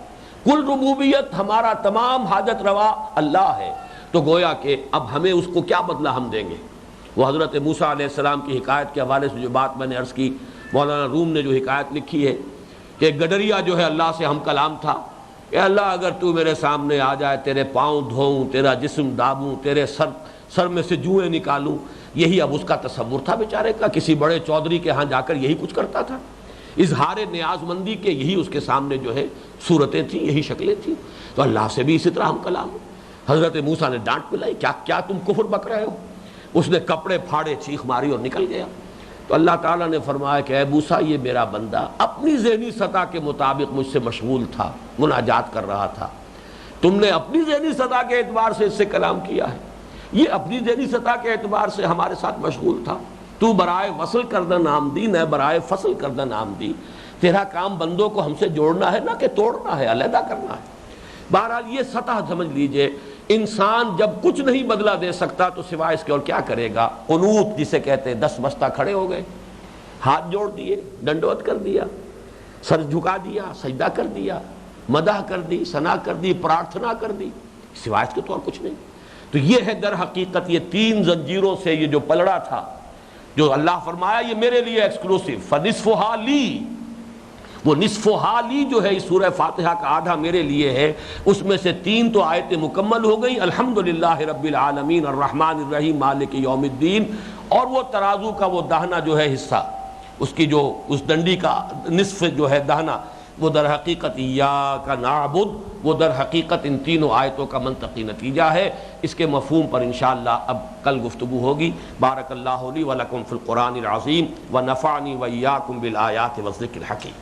کل ربوبیت، ہمارا تمام حاجت روا اللہ ہے، تو گویا کہ اب ہمیں اس کو کیا بدلہ ہم دیں گے؟ وہ حضرت موسیٰ علیہ السلام کی حکایت کے حوالے سے جو بات میں نے عرض کی، مولانا روم نے جو حکایت لکھی ہے کہ گڈریا جو ہے اللہ سے ہم کلام تھا کہ اللہ اگر تو میرے سامنے آ جائے، تیرے پاؤں دھوؤں، تیرا جسم دابوں، تیرے سر میں سے جوئیں نکالوں، یہی اب اس کا تصور تھا بیچارے کا۔ کسی بڑے چودھری کے ہاں جا کر یہی کچھ کرتا تھا، اظہار نیاز مندی کے یہی اس کے سامنے جو ہے صورتیں تھیں، یہی شکلیں تھیں۔ تو اللہ سے بھی اسی طرح ہم کلام ہوں۔ حضرت موسیٰ نے ڈانٹ پلائی، کیا تم کفر بک رہے ہو؟ اس نے کپڑے پھاڑے، چیخ ماری اور نکل گیا۔ تو اللہ تعالیٰ نے فرمایا کہ اے موسیٰ، یہ میرا بندہ اپنی ذہنی سطح کے مطابق مجھ سے مشغول تھا، مناجات کر رہا تھا۔ تم نے اپنی ذہنی سطح کے اعتبار سے اس سے کلام کیا ہے، یہ اپنی ذہنی سطح کے اعتبار سے ہمارے ساتھ مشغول تھا۔ تو برائے وصل کردہ نامدی، نہ برائے فصل کردہ نامدی۔ تیرا کام بندوں کو ہم سے جوڑنا ہے، نہ کہ توڑنا ہے، علیحدہ کرنا ہے۔ بہرحال یہ سطح سمجھ لیجئے، انسان جب کچھ نہیں بدلہ دے سکتا تو سوائے اس کے اور کیا کرے گا؟ قنوت جسے کہتے ہیں، 10 بستہ کھڑے ہو گئے، ہاتھ جوڑ دیے، ڈنڈوت کر دیا، سر جھکا دیا، سجدہ کر دیا، مدح کر دی، ثنا کر دی، پرارتھنا کر دی، سوائے اس کے تو اور کچھ نہیں۔ تو یہ ہے در حقیقت یہ 3 زنجیروں سے یہ جو پلڑا تھا، جو اللہ فرمایا یہ میرے لیے ایکسکلوسیو، فنصفھا لی، وہ نصف و حالی جو ہے اس سورہ فاتحہ کا آدھا میرے لیے ہے، اس میں سے 3 تو آیتیں مکمل ہو گئیں، الحمدللہ رب العالمین الرحمن الرحیم مالک یوم الدین، اور وہ ترازو کا وہ داہنا جو ہے حصہ، اس کی جو اس ڈنڈی کا نصف جو ہے داہنا، وہ در حقیقت ایاک نعبد، وہ در حقیقت ان تینوں آیتوں کا منطقی نتیجہ ہے۔ اس کے مفہوم پر انشاءاللہ اب کل گفتگو ہوگی۔ بارک اللہ لی و لکم فی القرآن العظیم و نفعنی و ایاکم بالآیات والذکر الحکیم۔